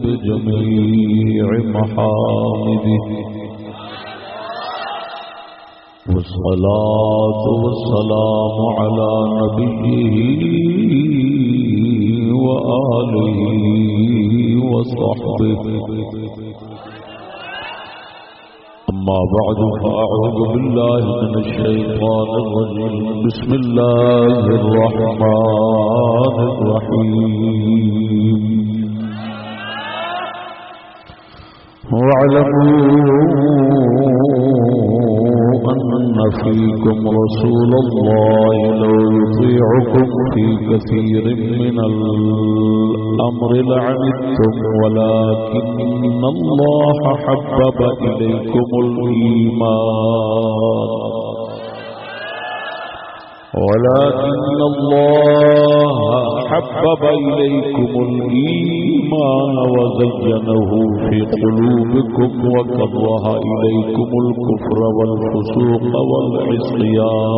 بجميع محامده والصلاة والسلام على نبيه وآله وصحبه أما بعد فأعوذ بالله من الشيطان الرجيم بسم الله الرحمن الرحيم واعلموا أن فيكم رسول الله لو يطيعكم في كثير من الأمر لعنتم ولكن الله حبب إليكم الإيمان وزينه في قلوبكم وكره إليكم الكفر والفسوق والعصيان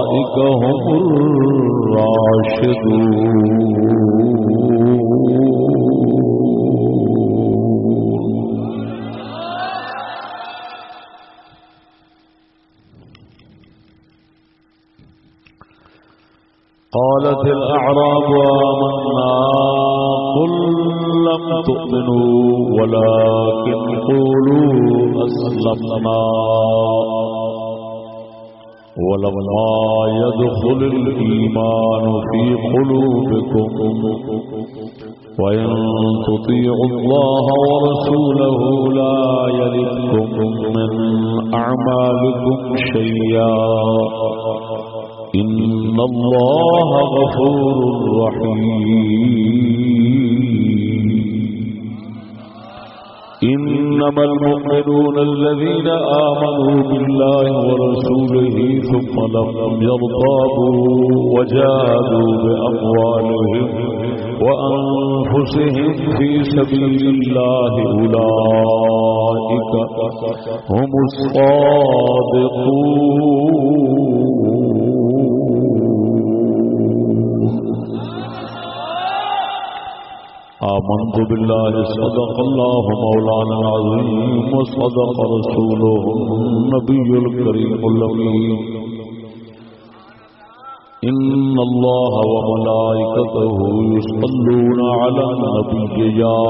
أولئك هم الراشدون. قالت الأعراب آمنا قل لم تؤمنوا ولكن قولوا أسلمنا ولما يدخل الإيمان في قلوبكم وإن تطيعوا الله ورسوله لا يلدكم من أعمالكم شيئا إن الله غفور رحيم. إنما المؤمنون الذين آمنوا بالله ورسوله ثم لم يرتابوا وجاهدوا بأموالهم وأنفسهم في سبيل الله أولئك هم الصادقون. آمنت بالله صدق الله مولانا العظيم وصدق رسوله النبي الكريم الأمين. إن الله وملائكته يصلون على النبي يا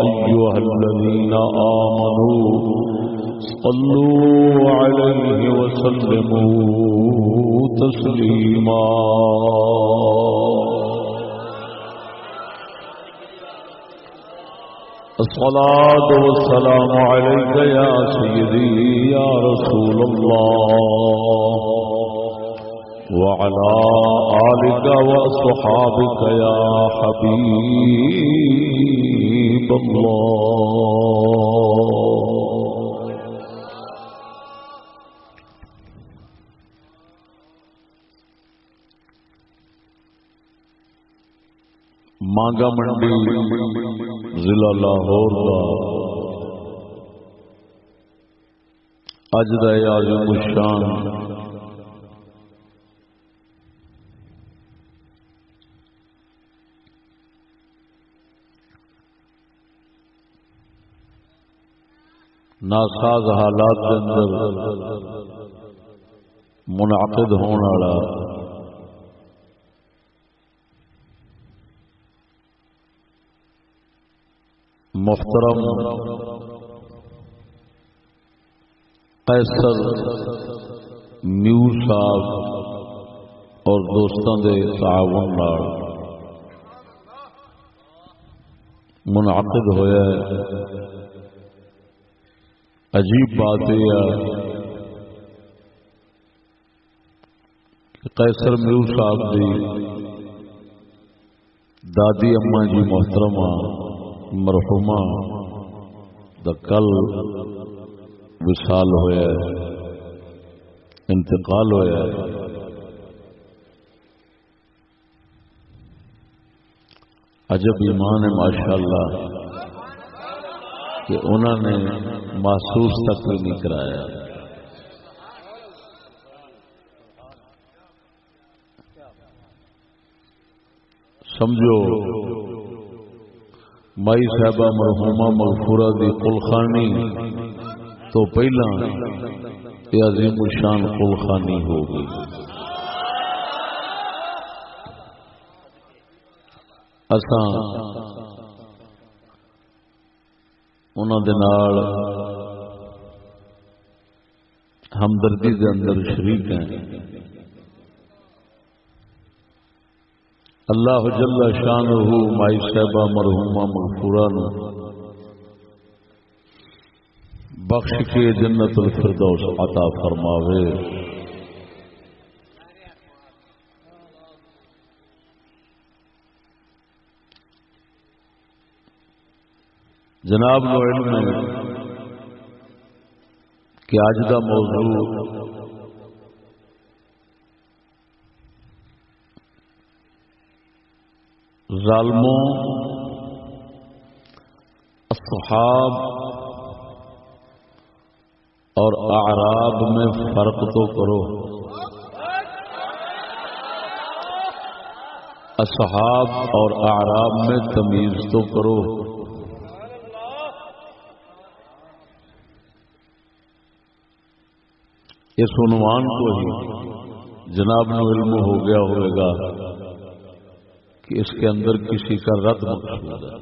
أيها الذين آمنوا صلوا عليه وسلموا تسليما. الصلاة والسلام عليك يا سيدي يا رسول الله وعلى آلك وأصحابك يا حبيب الله. مانگا منڈی ضلع لاہور کا اج دا عظیم الشان ناساز حالات کے اندر منعقد ہونے والا محترم قیصر نیو صاحب اور دوستوں کے تعاون نال منعقد ہویا ہے. عجیب بات یہ ہے کہ قیصر نیو صاحب کی دادی اما جی محترمہ مرحومہ دا کل وصال ہویا ہے، انتقال ہویا ہے. عجب ایمان ہے ماشاءاللہ کہ انہوں نے محسوس تک بھی نہیں کرایا. سمجھو مائی صاحبہ مرحومہ مغفورہ دی قلخانی تو پہلا یہ عظیم الشان قلخانی ہو گئی. اساں انہاں دے نال ہمدردی دے اندر شریک ہیں. اللہ جل شانہ مائی صاحبہ مرحومہ مغفورہ نو بخش کے جنت الفردوس عطا فرماوے. جناب نو علم ہے کہ آج دا موضوع ظالموں اصحاب اور اعراب میں فرق تو کرو. اصحاب اور اعراب میں تمیز تو کرو. اس عنوان کو ہی جناب نو علم ہو گیا ہوئے گا کہ اس کے اندر کسی کا رد مقصود ہے.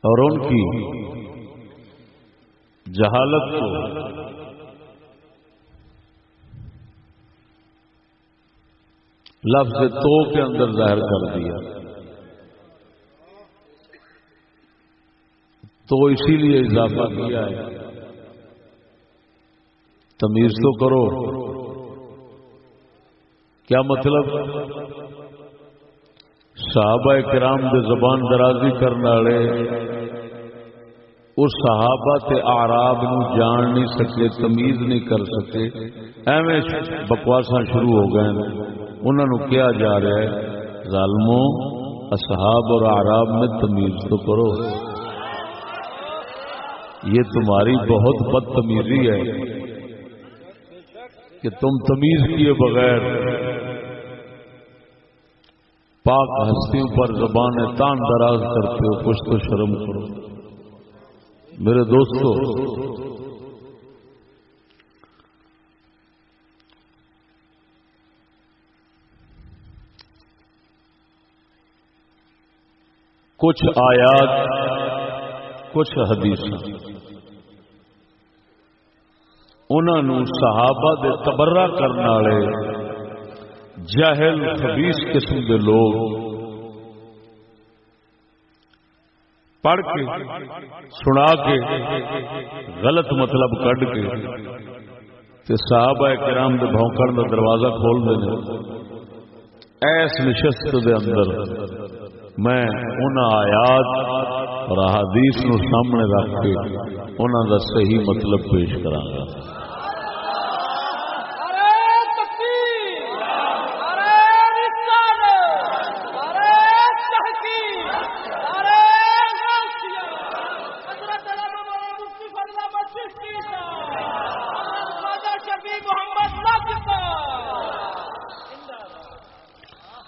اور ان کی جہالت کو لفظ تو کے اندر ظاہر کر دیا. تو اسی لیے اضافہ کیا ہے تمیز تو کرو. کیا مطلب؟ صحابہ کرام دے زبان درازی کرنے والے اس صحابہ تے اعراب نو جان نہیں سکے، تمیز نہیں کر سکے، ایویں بکواساں شروع ہو گئے. انہوں نے کیا جا رہا ہے ظالموں اصحاب اور اعراب میں تمیز تو کرو. یہ تمہاری بہت بدتمیزی ہے کہ تم تمیز کیے بغیر پاک ہستیوں پر زبان تان دراز کرتے ہو. کچھ تو شرم کرو. میرے دوستو، کچھ آیات کچھ حدیث انہوں نے صحابہ دے تبرہ کرنے والے جاہل خبیث قسم کے لوگ پڑھ کے سنا کے غلط مطلب کڈ کے صحابہ کرام دے بھونکڑ دا دروازہ کھول دینے. ایس نشست دے اندر میں ان آیات اور احادیث نو سامنے رکھ کے انہاں دا صحیح مطلب پیش کراں گا.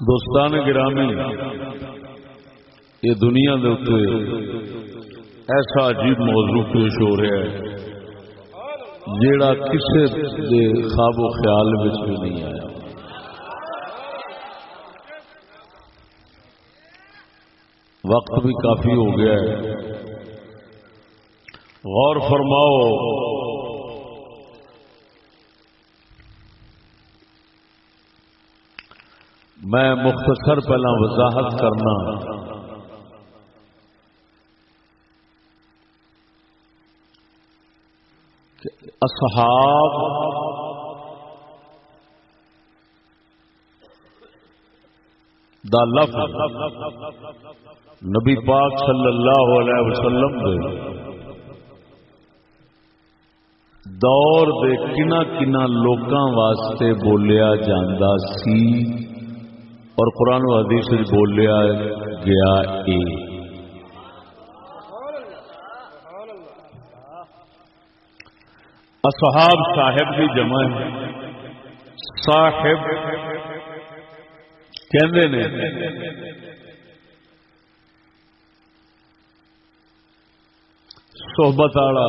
دوستان گرامی، یہ دنیا دے اوپر ایسا عجیب موضوع پیش ہو رہا ہے جیڑا کسے دے خواب و خیال وچ بھی نہیں آیا. وقت بھی کافی ہو گیا ہے. غور فرماؤ، میں مختصر پہلا وضاحت کرنا کہ اصحاب دا لفظ نبی پاک صلی اللہ علیہ وسلم دے دور دے کنا کنا لوکاں واسطے بولیا جاندا سی اور قرآن و حدیث بولیا گیا اے. اصحاب صاحب کی جمع ہے، صاحب کہندے نے صحبت والا،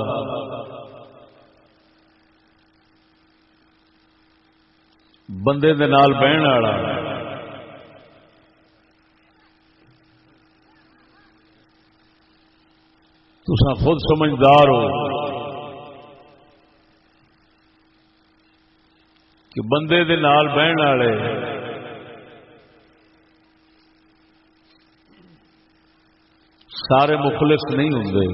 بندے دے نال بہن والا، تساں خود سمجھدار ہو کہ بندے دے نال بہن والے سارے مخلص نہیں ہوندے۔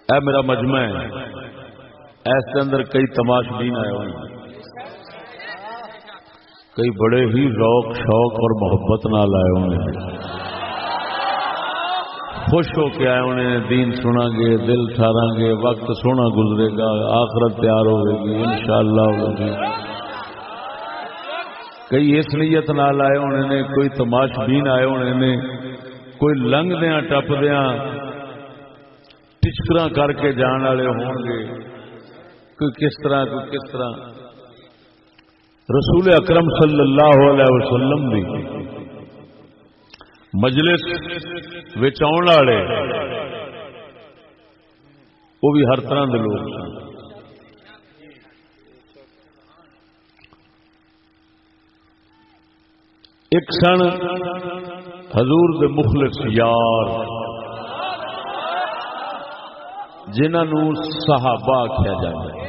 اے میرا مجمع ہے، اس کے اندر کئی تماشبین آئے ہوئے ہیں، کئی بڑے ہی ذوق شوق اور محبت نال آئے ہوئے ہیں، خوش ہو کے آئے ہوئے ہیں، دین سنا گے، دل ٹھارا گے، وقت سونا گزرے گا، آخرت تیار ہوئے گی انشاءاللہ ہوگی۔ کئی اس نیت نال آئے ہونے نے، کوئی تماشبین آئے ہونے نے، کوئی لنگ دیاں ٹپ دیاں ٹچکراں کر کے جان والے ہون گے، کوئی کس طرح کوئی کس طرح۔ رسول اکرم صلی اللہ علیہ وسلم دی مجلس وچ آن والے وہ بھی ہر طرح دے لوگ سن۔ ایک سن حضور دے مخلص یار جنہوں صحابہ آخیا جاتا ہے،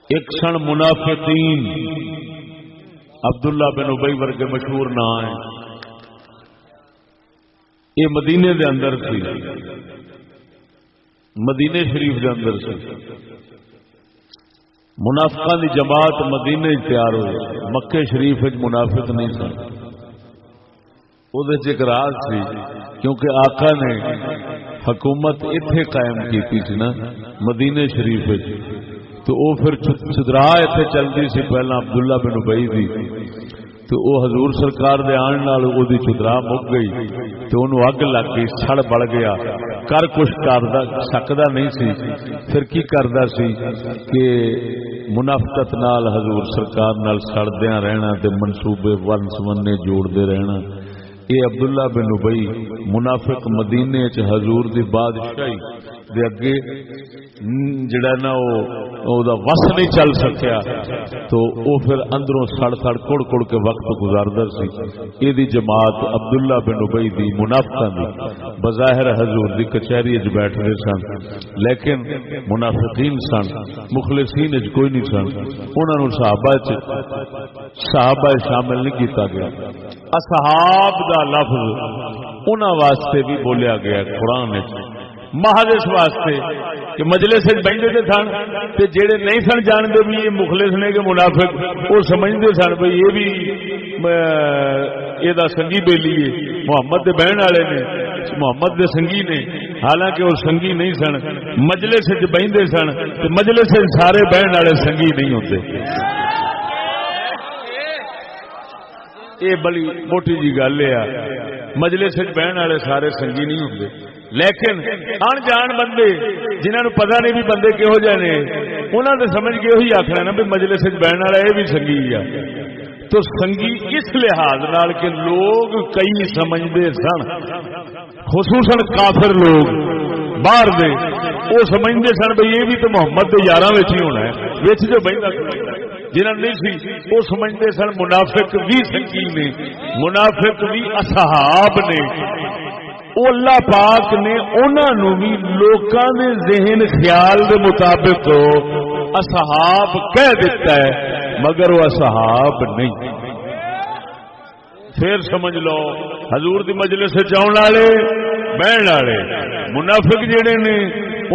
ایک سن منافقین، عبداللہ بن ابی ورگے مشہور نام ہیں، یہ مدینے دے اندر سی، مدینے شریف دے اندر سی۔ منافقان دی جماعت مدینے تیار ہوئی، مکے شریف منافق نہیں سن۔ وہ ایک راز سی کیونکہ آقا نے حکومت اتنے قائم کی تھی نا مدینے شریف، تو وہ پھر چدرا اتنے چلتی سی پہلا عبداللہ بن ابی دی، تو وہ حضور سرکار دے آن نال وہ دی چدرا مک گئی، تو انہوں اگ لگ گئی، سڑ بڑھ گیا، کر کچھ کر سکتا نہیں سی، پھر کی کردا سی کہ منافقت نال حضور سرکار نال سڑدیاں رہنا تے منصوبے ون سمنے جوڑتے رہنا۔ یہ عبداللہ بن ابی منافق مدینے چ حضور دی بادشاہی دے اگے جڑا نا او دا وس نہیں چل سکیا، تو او پھر اندروں سڑ سڑ کڑ کڑ کے وقت گزاردا سی۔ اے دی جماعت عبداللہ بن ابی دی منافقاں دی بظاہر حضور دی کچہری وچ بیٹھدے سن، لیکن منافقین سن، مخلصین وچ کوئی نہیں سن، انہاں نوں صحابہ شامل نہیں کیتا گیا۔ اصحاب دا لفظ انہاں واسطے بھی بولیا گیا قرآن وچ، محض اس واسطے کہ مجلس بیٹھتے سن تے جڑے نہیں سن جانتے بھی یہ مخلص نے کہ منافق، وہ سمجھتے سن بھئی یہ بھی یہ سنگی بیلی ہے، محمد دے بہن والے نے، محمد دے سنگی نے، حالانکہ وہ سنگی نہیں سن، مجلس بیٹھتے سن تے مجلس سارے بہن والے سنگی نہیں ہوتے۔ یہ بڑی موٹی جی گل ہے، مجلس بہن والے سارے سنگی نہیں ہوتے، لیکن ان جان بندے جنہوں پتہ نہیں بھی بندے کہہو جے نے، انہوں نے سمجھ کے وہی آخنا نا بھی مجلس بہن والا یہ بھی سنگی ہے۔ تو سنگی اس لحاظ نال کہ لوگ کئی سمجھتے سن، خصوصاً کافر لوگ باہر دے، وہ سمجھتے سن بھئی یہ بھی تو محمد کے یاراں وچ ہی ہونا ہے، وچ جو بہندا جنہاں نہیں سی وہ سمجھتے سن منافق بھی سنگی نے، منافق بھی اصحاب نے۔ وہ اللہ پاک نے انہوں بھی لوکاں دے ذہن خیال دے مطابق اصحاب کہہ دیتا ہے، مگر وہ اصحاب نہیں۔ پھر سمجھ لو حضور دی مجلس جاؤن والے بہن والے منافق جڑے نے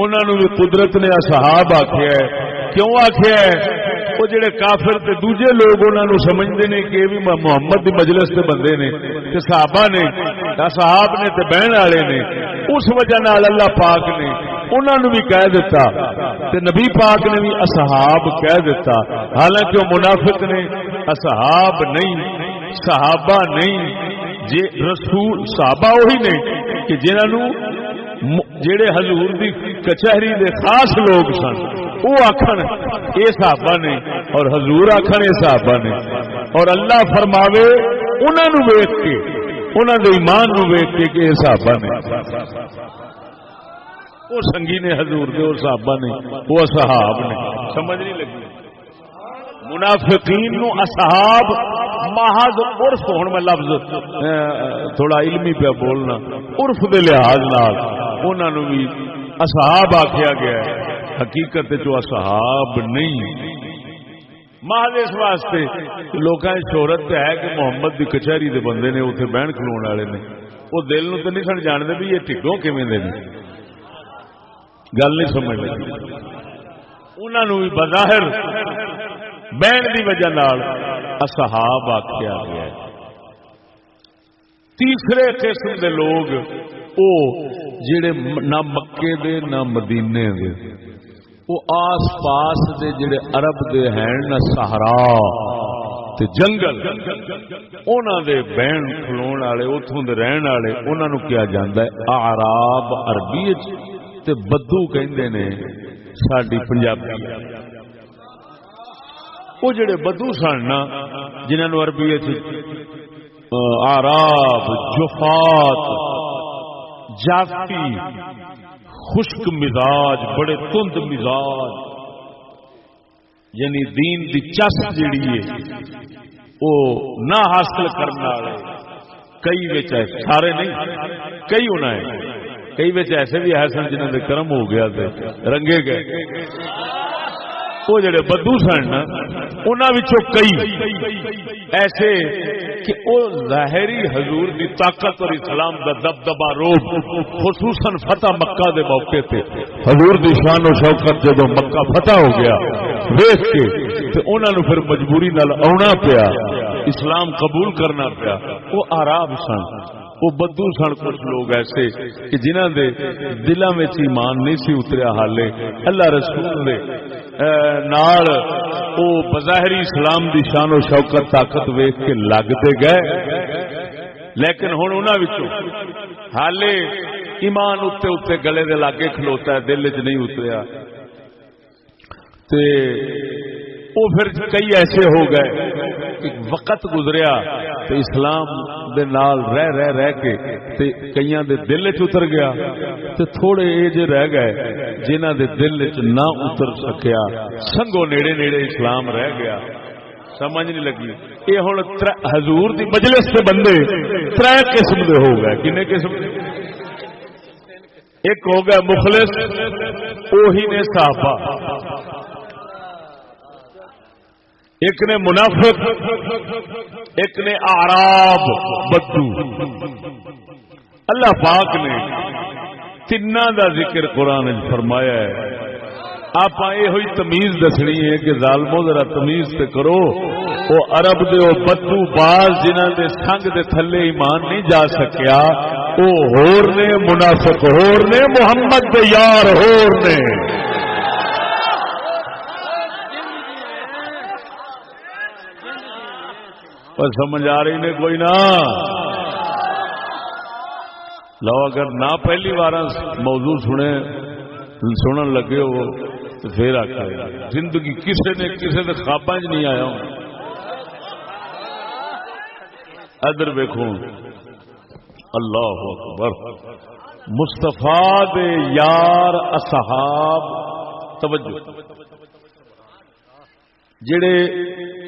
انہوں بھی قدرت نے اصحاب آخیا ہے۔ کیوں آخیا ہے؟ وہ جڑے کافر تے دوجے لوگ انہوں سمجھتے ہیں کہ بھی محمد دی مجلس کے بندے نے تے صحابہ نے، صحاب نے تے بہن والے نے، اس وجہ نال اللہ پاک نے انہوں بھی کہہ دیتا تے نبی پاک نے بھی اصحاب کہہ دیتا، حالانکہ وہ منافق نے، اصحاب نہیں، صحابہ نہیں۔ جے رسول صحابہ وہی نے کہ جنہوں جڑے حضور دی کچہری دے خاص لوگ سن وہ آخن یہ صحابہ نے اور حضور آخن یہ صحابہ نے، اور اللہ فرماوے انہوں نے ویخ کے انہوں دے ایمان نو ویخ کے کہ یہ صحابہ نے، وہ سنگی نے حضور دے، اور صحابہ نے وہ اصحاب نے. سمجھ نہیں لگی؟ منافقین نو اصحاب محض عرف، ہن میں لفظ تھوڑا علمی پہ بولنا، عرف دے لحاظ نال انہاں نو بھی اصحاب آکھیا گیا ہے، حقیقت جو اصحاب نہیں. محض اس واسطے لوکاں دی شہرت ہے کہ محمد دی کچہری دے بندے نے اوتھے بہن کھلون والے نے، وہ دل نو تے نہیں سن جاندے بھی یہ ٹھگوں کیویں دے نے. گل نہیں سمجھ لگی؟ انہاں نو بھی بظاہر بہن دی وجہ نال اصحاب آکھیا گیا ہے. تیسرے قسم دے لوگ او جڑے نہ مکے دے نہ مدینے دے، وہ آس پاس دے جڑے عرب دے ہیں نہ صحرا تے جنگل، انہاں دے بہن کھلون والے اوتھوں دے رہن والے انہاں نو کیا جاندا ہے اعراب عربی تے بدو کہندے نے ساڈی پنجابی. وہ جڑے بدو سن نا جنہاں نو عربی اعراب، جفات، جافی، خشک مزاج، بڑے تند مزاج، یعنی دین دی چس جیڑی ہے وہ نہ حاصل کرنے والے کئی وچ سارے نہیں، کئی ہونا ہے، کئی وچ ایسے بھی ایسے جنہوں نے کرم ہو گیا تھے رنگے گئے. وہ جڑے بدو سن انہاں وچوں کئی ایسے کہ وہ ظاہری حضور دی طاقت اور اسلام دا دبدبا روب، خصوصاً فتح مکہ دے موقع تے حضور دی شان و شوکت جدو مکہ فتح ہو گیا ویکھ کے تے انہاں نو پھر مجبوری نال آنا پیا، اسلام قبول کرنا پیا. وہ اعراب سن، وہ بدو سن. کچھ لوگ ایسے کہ جنہاں دے دلاں وچ ایمان نہیں سی اتریا، حالے اللہ رسول دے نال او بظاہری اسلام دی شان و شوکت طاقت ویکھ کے لگتے گئے، لیکن ہن انہاں وچوں حالے ایمان اتے اتے گلے دے لاگے کھلوتا ہے، دل وچ نہیں اتریا. تے او پھر کئی ایسے ہو گئے کہ وقت گزریا تے اسلام دے نال رہ کے تے کئیاں دے دل وچ اتر گیا، تے تھوڑے اے جے رہ گئے جنہاں دے دل وچ نہ اتر سکیا، سنگو نیڑے نیڑے اسلام رہ گیا. سمجھ نہیں لگی؟ یہ ہن حضور دی مجلس دے بندے ترے قسم دے ہو گئے. کنے قسم؟ ایک ہو گیا مخلص، وہی نے صحابہ. ایک نے منافق، ایک نے اعراب بدو. اللہ پاک نے تیناں دا ذکر قرآن میں فرمایا ہے. آپ یہ ہوئی تمیز دسنی ہے کہ ظالمو ذرا تمیز تے کرو. وہ عرب دے وہ بدو باز جنہاں دے سنگ دے تھلے ایمان نہیں جا سکیا، وہ ہور نے منافق، ہور نے محمد دے یار، ہور نے. سمجھ آ رہی نے کوئی نہ؟ لو اگر نہ پہلی بار موضوع سنن لگے ہو تو پھر آخر زندگی کسی نے خواباں نہیں آیا. ادھر ویکھو، اللہ اکبر. مصطفیٰ دے یار اصحاب، توجہ، جڑے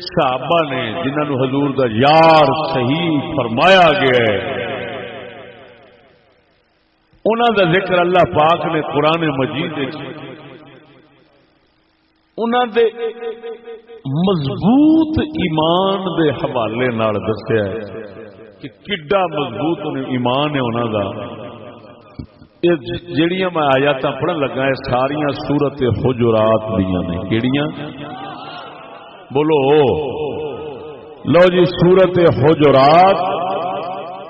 صحابہ نے جنہاں نو حضور دا یار صحیح فرمایا گیا ہے، انہاں دا ذکر اللہ پاک نے قرآن مجید وچ انہاں دے مضبوط ایمان دے حوالے نال دسیا ہے کہ کڈا مضبوط ایمان ہے انہاں دا. یہ جڑیاں میں آیاتاں پڑھن لگا ہے ساریاں سورت حجرات دیاں نے. کیڑیاں؟ بولو. لو جی، سورت حجرات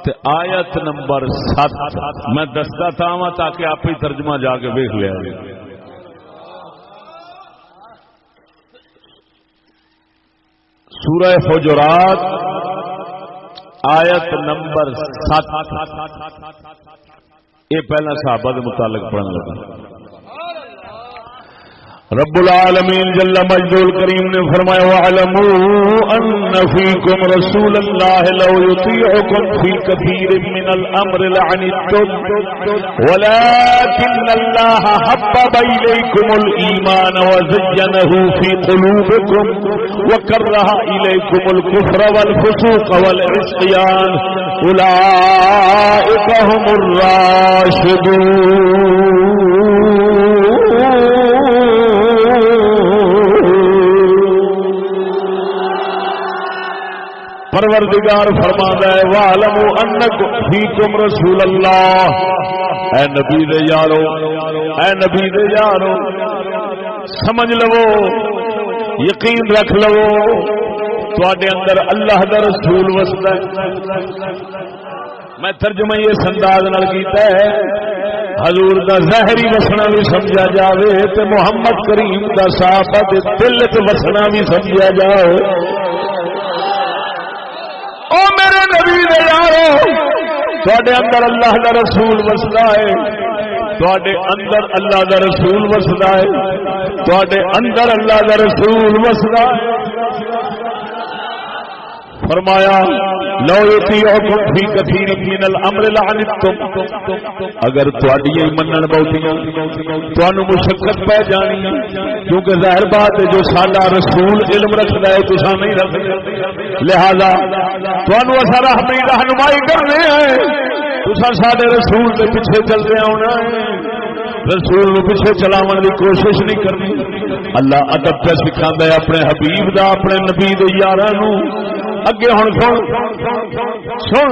تے آیت نمبر 7. میں دستا تھا تاکہ آپ ہی ترجمہ جا کے دیکھ لیا. سورہ حجرات آیت نمبر 7. یہ پہلا صحابہ کے متعلق پڑھنے لگا. رب العالمین جل مجدہ کریم نے فرمایا وَاعْلَمُوا أَنَّ فِيكُمْ رَسُولَ اللَّهِ لَوْ يُطِيعُكُمْ فِي كَثِيرٍ مِّنَ الْأَمْرِ لَعَنِتُّمْ وَلَكِنَّ اللَّهَ حَبَّبَ إِلَيْكُمُ الْإِيمَانَ وَزَيَّنَهُ فِي قُلُوبِكُمْ وَكَرَّهَ إِلَيْكُمُ الْكُفْرَ وَالْفُسُوقَ وَالْعِصْيَانَ أُولَٰئِكَ هُمُ الرَّاشِدُونَ. پروردگار فرماتا ہے وَاعْلَمُوا أَنَّكُمْ فِيكُمْ رَسُولَ اللَّهِ اے نبی دے یارو اے نبی دے یارو سمجھ لو یقین رکھ لو تواڈے اندر اللہ دا رسول وسدا ہے. میں ترجمہ اس انداز نال کیتا ہے حضور دا ظاہری وسنا بھی سمجھا جاوے تے محمد کریم دا صحابہ دے دل تے وسنا بھی سمجھا جاوے. او میرے نبی دے یارو تواڈے اندر اللہ دا رسول وسدا ہے تواڈے اندر اللہ دا رسول وسدا ہے تواڈے اندر اللہ دا رسول وسدا ہے. فرمایا لو یطیعکم فی کثیر من الامر لعنتم اگر تواڈی منن بہتیاں تانوں مشقت پہ جانی کیونکہ ظاہر بات ہے جو ساڈا رسول علم رکھدا ہے تساں نہیں رکھدے لہذا تانوں اساں رہنمائی کرنے ہیں تساں ساڈے رسول دے پیچھے چلدے آنا ہے رسول نو پیچھے چلاون دی کوشش نہیں کرنی. اللہ ادب پہ سکھاندا ہے اپنے حبیب دا اپنے نبی دے یاراں نو. اگے ہن سن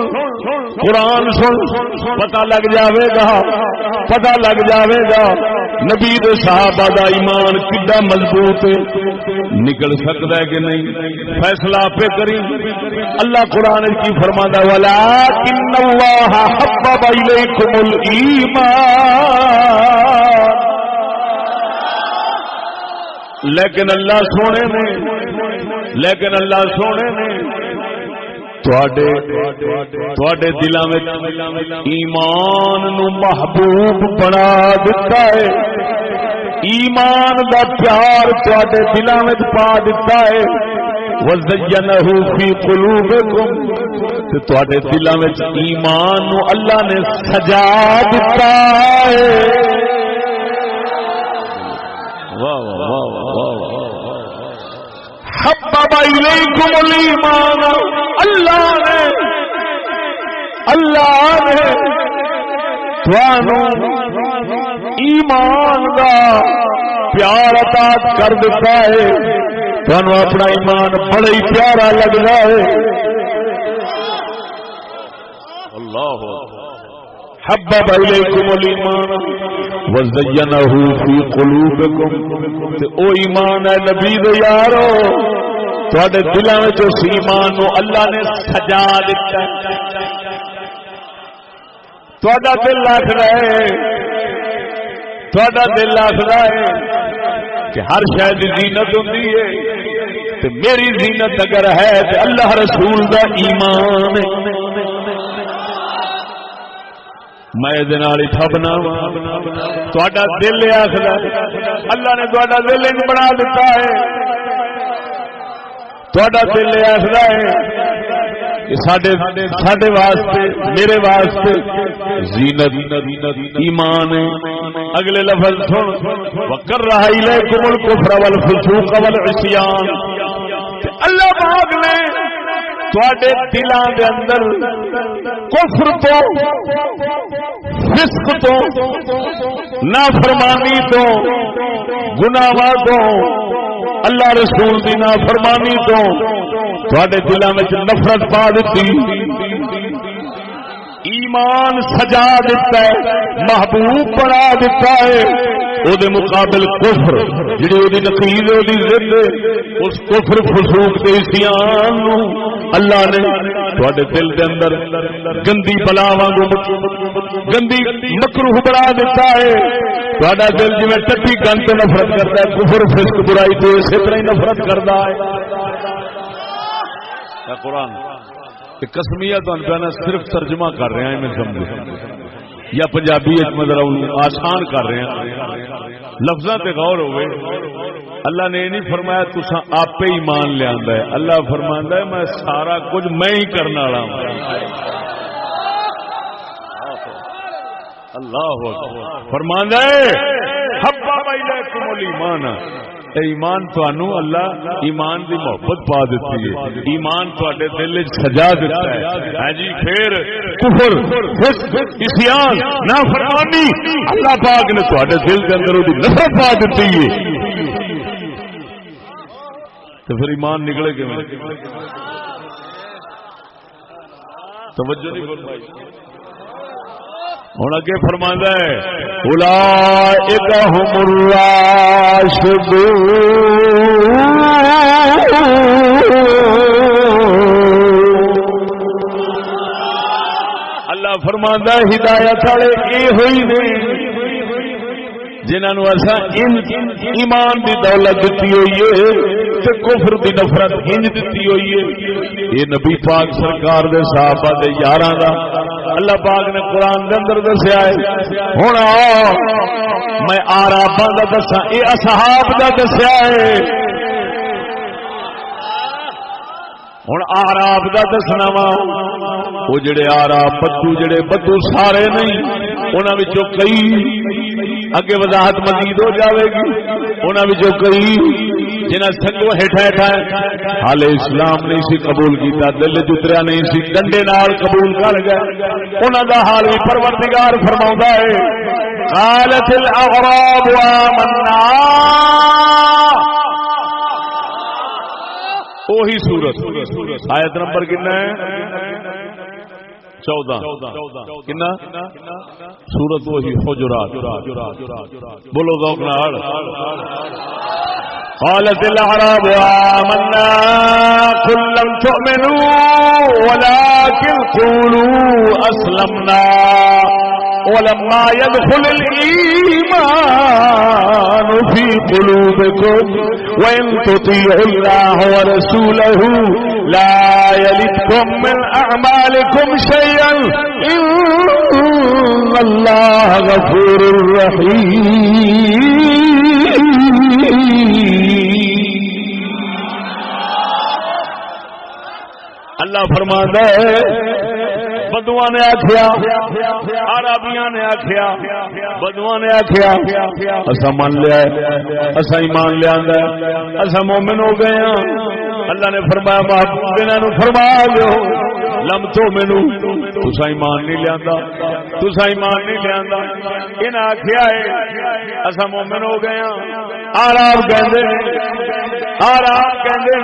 قرآن سن پتہ لگ جاوے گا نبی دے صحابہ دا ایمان کڈا مضبوط نکل سکتا ہے کہ نہیں. فیصلہ پہ کری اللہ قرآن کی فرماتا وَلَٰكِنَّ اللَّهَ حَبَّبَ إِلَيْكُمُ الْإِيمَانَ لیکن اللہ سونے نے تواڈے دلاں وچ ایمان نو محبوب بنا دتا ہے ایمان دا پیار تواڈے دلاں وچ پا دتا ہے وَزَيَّنَهُ فِي قُلُوبِكُمْ تے تواڈے دلاں وچ ایمان نو اللہ نے سجا دتا ہے. واہ واہ واہ واہ حبب الیکم الایمان اللہ نے تانوں ایمان دا پیار عطا کر دیتا ہے تانوں اپنا ایمان بڑا ہی پیارا لگدا ہے. اللہ حبب الیکم الایمان وزینہ فی قلوبکم تے او ایمان ہے نبی دے یارو تواڈے دلاں وچ اس ایمان نو اللہ نے سجا دتا ہے. تواڈا دل آکھدا ہے کہ ہر شے دی زینت ہوندی ہے تے میری زینت اگر ہے تے اللہ رسول دا ایمان ہے میں تھبنا تھوڑا دل آخر اللہ نے تھوڑا دل بنا دیتا ہے تھوڑا دل آخر ہے ساڈے واسطے میرے واسطے زینت ایمان اگلے لفظ سن وَكَرَّهَ إِلَيْكُمُ الْكُفْرَ وَالْفُسُوقَ وَالْعِصْيَانَ اللہ پاک نے تواڈے دلاں دے اندر کفر تو فسق تو نافرمانی تو گناہاں تو اللہ رسول دی نافرمانی تو تواڈے دلاں وچ نفرت پا دتی ایمان سجا دیتا ہے محبوب بنا دیتا ہے او دے مقابل کفر جڑی او دی نقیض او دی ضد اس کفر فسوق تے عصیان نو اللہ نے تواڈے دل دے اندر گندی بلا وانگو گندی مکروہ بنا دیتا ہے تواڈا دل جویں ٹٹی گند تو نفرت کرتا ہے کفر فسق برائی تو اسی طرح ہی نفرت کرتا ہے. قرآن قسمیہ تو انبیاء صرف ترجمہ کر رہے ہیں میں سمجھے یا پنجابی آسان کر رہے ہیں لفظاں تے غور ہوئے. اللہ نے یہ نہیں فرمایا تساں آپ ایمان لیا ہے. اللہ فرماندا ہے میں سارا کچھ میں ہی کرنے والا ہوں. اللہ فرماندا ہے حبب الیکم الایمان. ایمان تانوں اللہ ایمان دی محبت پا دیتی ہے. ایمان تواڈے دل وچ سجا دیتا ہے. ہاں جی پھر کفر فسق عصیان نافرمانی اللہ پاک نے تواڈے دل دے اندر دی نفرت پا دیتی ہے. تو پھر ایمان نکلے کیویں؟ توجہ نہیں فرمائی. ہوں اگے فرماندا ہے اولئک هم الراشدون. اللہ فرماندا ہے ہدایت والے یہ ہوئی نے جنہاں نوں اساں ایمان دی دولت دتی ہوئی ہے تے کفر دی نفرت ہنج دتی ہوئی ہے. یہ نبی پاک سرکار دے صحابہ دے یاراں دا اللہ پاک نے قرآن دے اندر دسیا ہے. ہن میں آراباں دا دساں اے اصحاب دا دسیا ہے. ہن آراب دا دسنا وا وہ جڑے آراب بدو سارے نہیں انہاں وچوں کئی اگے وضاحت مزید ہو جاوے گی. انہاں وچوں کئی جنہاں سنگو ہٹا حال اسلام نہیں سی قبول کیتا دل جتریا نہیں سی ڈنڈے نال قبول کر گئے. انہاں دا حال بھی پروردگار فرماوندا ہے قالت الاعراب آمنا. وہی سورت آیت نمبر کتنا ہے 14 کنا سورت وہی حجرات. بولو ذوق نال قالت الاعراب آمنا قل لم تؤمنوا ولكن قولوا اسلمنا ولما يدخل الإيمان في قلوبكم وإن تطيعوا الله ورسوله لا يلدكم من أعمالكم شيئا إن الله غفور رحيم. اللہ فرماتا ہے بدوا نے آخیا عربیاں نے آخیا بدوا نے آخیا اسا مان لیا اسا ایمان لیا اسا مومن ہو گئے ہیں. اللہ نے فرمایا محبوب انہاں نوں فرما دیو لم تو مینوں تسا ایمان نہیں لیا تسا ایمان نہیں لیا. انہاں آخیا ہے اسا مومن ہو گئے ہیں. عرب کہندے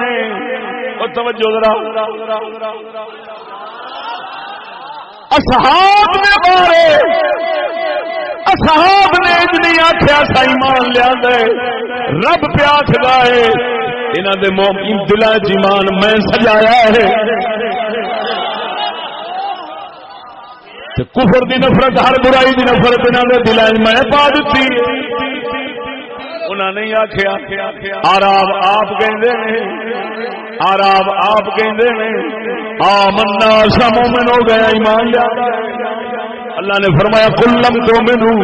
نے او توجہ ذرا اصحاب نے مارے اصحاب نے اتنی آخیا سا ایمان لیا رب پیاس گائے انہوں دے مومن دلاں ایمان میں سجایا ہے. کفر دی نفرت ہر برائی دی نفرت انہوں دے دلاں میں پا دیتی. انہوں نے آخیا آراب آپ کہندے نے آراب آپ کہندے نے آمنا سا مومن ہو گیا ایمان لیا. اللہ نے فرمایا قل لم تؤمنوا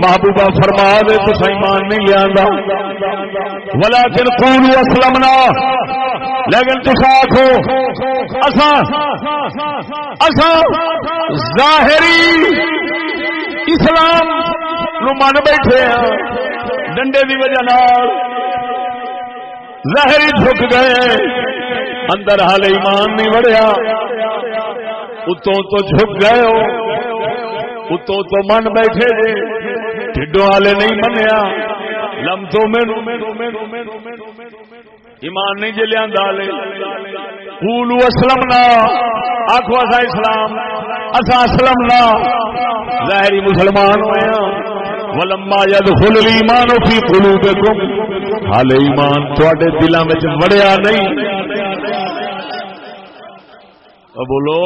محبوبہ فرما دے تو ایمان نہیں لیا ولکن قولوا اسلمنا لیکن تسا آخو اسا ظاہری اسلام نو من بیٹھے ہیں ڈنڈے دی وجہ نال ظاہری جھک گئے اندر حال ایمان نہیں وڑیا. اتوں تو جھک گئے ہو اتوں تو من بیٹھے جے ٹھڈوں والے نہیں منیا. لم تو ایمان نہیں جے لیا قولوا اسلمنا آخو اسا اسلام اسا اسلمنا ظاہری مسلمان ہوئے ہیں. ولما يدخل الایمان فی قلوبکم حال ایمان تواڈے دلاں وچ وڑیا نہیں. بولو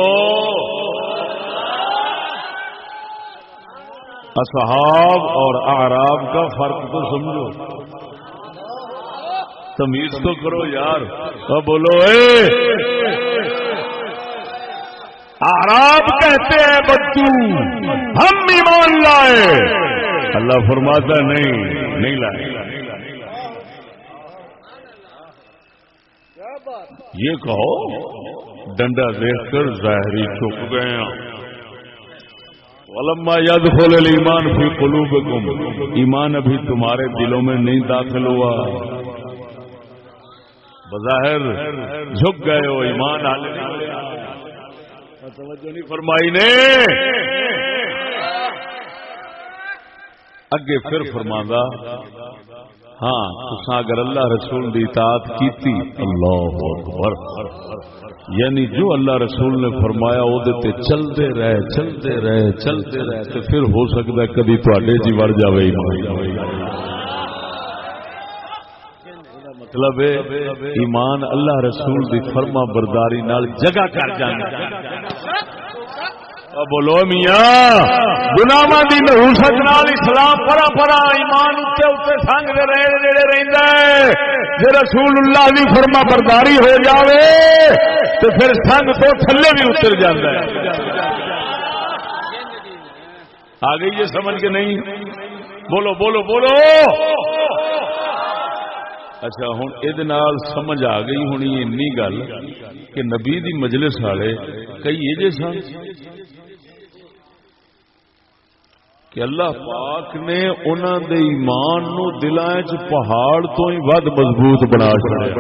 اصحاب اور اعراب کا فرق تو سمجھو تمیز تو کرو یار. بولو اعراب کہتے ہیں بدو ہم ایمان لائے، اللہ فرماتا نہیں لائے. یہ کہو ڈنڈا دیکھ کر ظاہری چک گئے ہیں. ولما يدخل الایمان فی قلوبکم، ایمان ابھی تمہارے دلوں میں نہیں داخل ہوا، بظاہر جھک گئے ہو، ایمان آنے توجہ نہیں فرمائی نے. اگے پھر فرماندا ہاں تساں اگر اللہ رسول دی اطاعت کیتی، اللہ اکبر، یعنی جو اللہ رسول نے فرمایا وہ تے چلتے رہے تو پھر ہو سکتا ہے کبھی تواڈے جی وڑ جاوے ایمان. مطلب ایمان اللہ رسول دی فرما برداری نال جگہ کر جانا. بولو میاں گناہاں دی نحوست نال اسلام پرا ایمان اتے سنگ دے رہے رہندا ہے. جے رسول اللہ دی فرما برداری ہو جاوے تو پھر سنگ تو تھلے بھی اتر جاتا ہے. آ گئی یہ سمجھ کے نہیں؟ بولو بولو بولو. اچھا ہوں یہ سمجھ آ گئی ہونی اینی گل کہ نبی دی مجلس والے کئی یہ جے سن کہ اللہ پاک نے انہوں دے ایمان نو دلائیں چ پہاڑ تو ہی ود مضبوط بنا چھڑیا.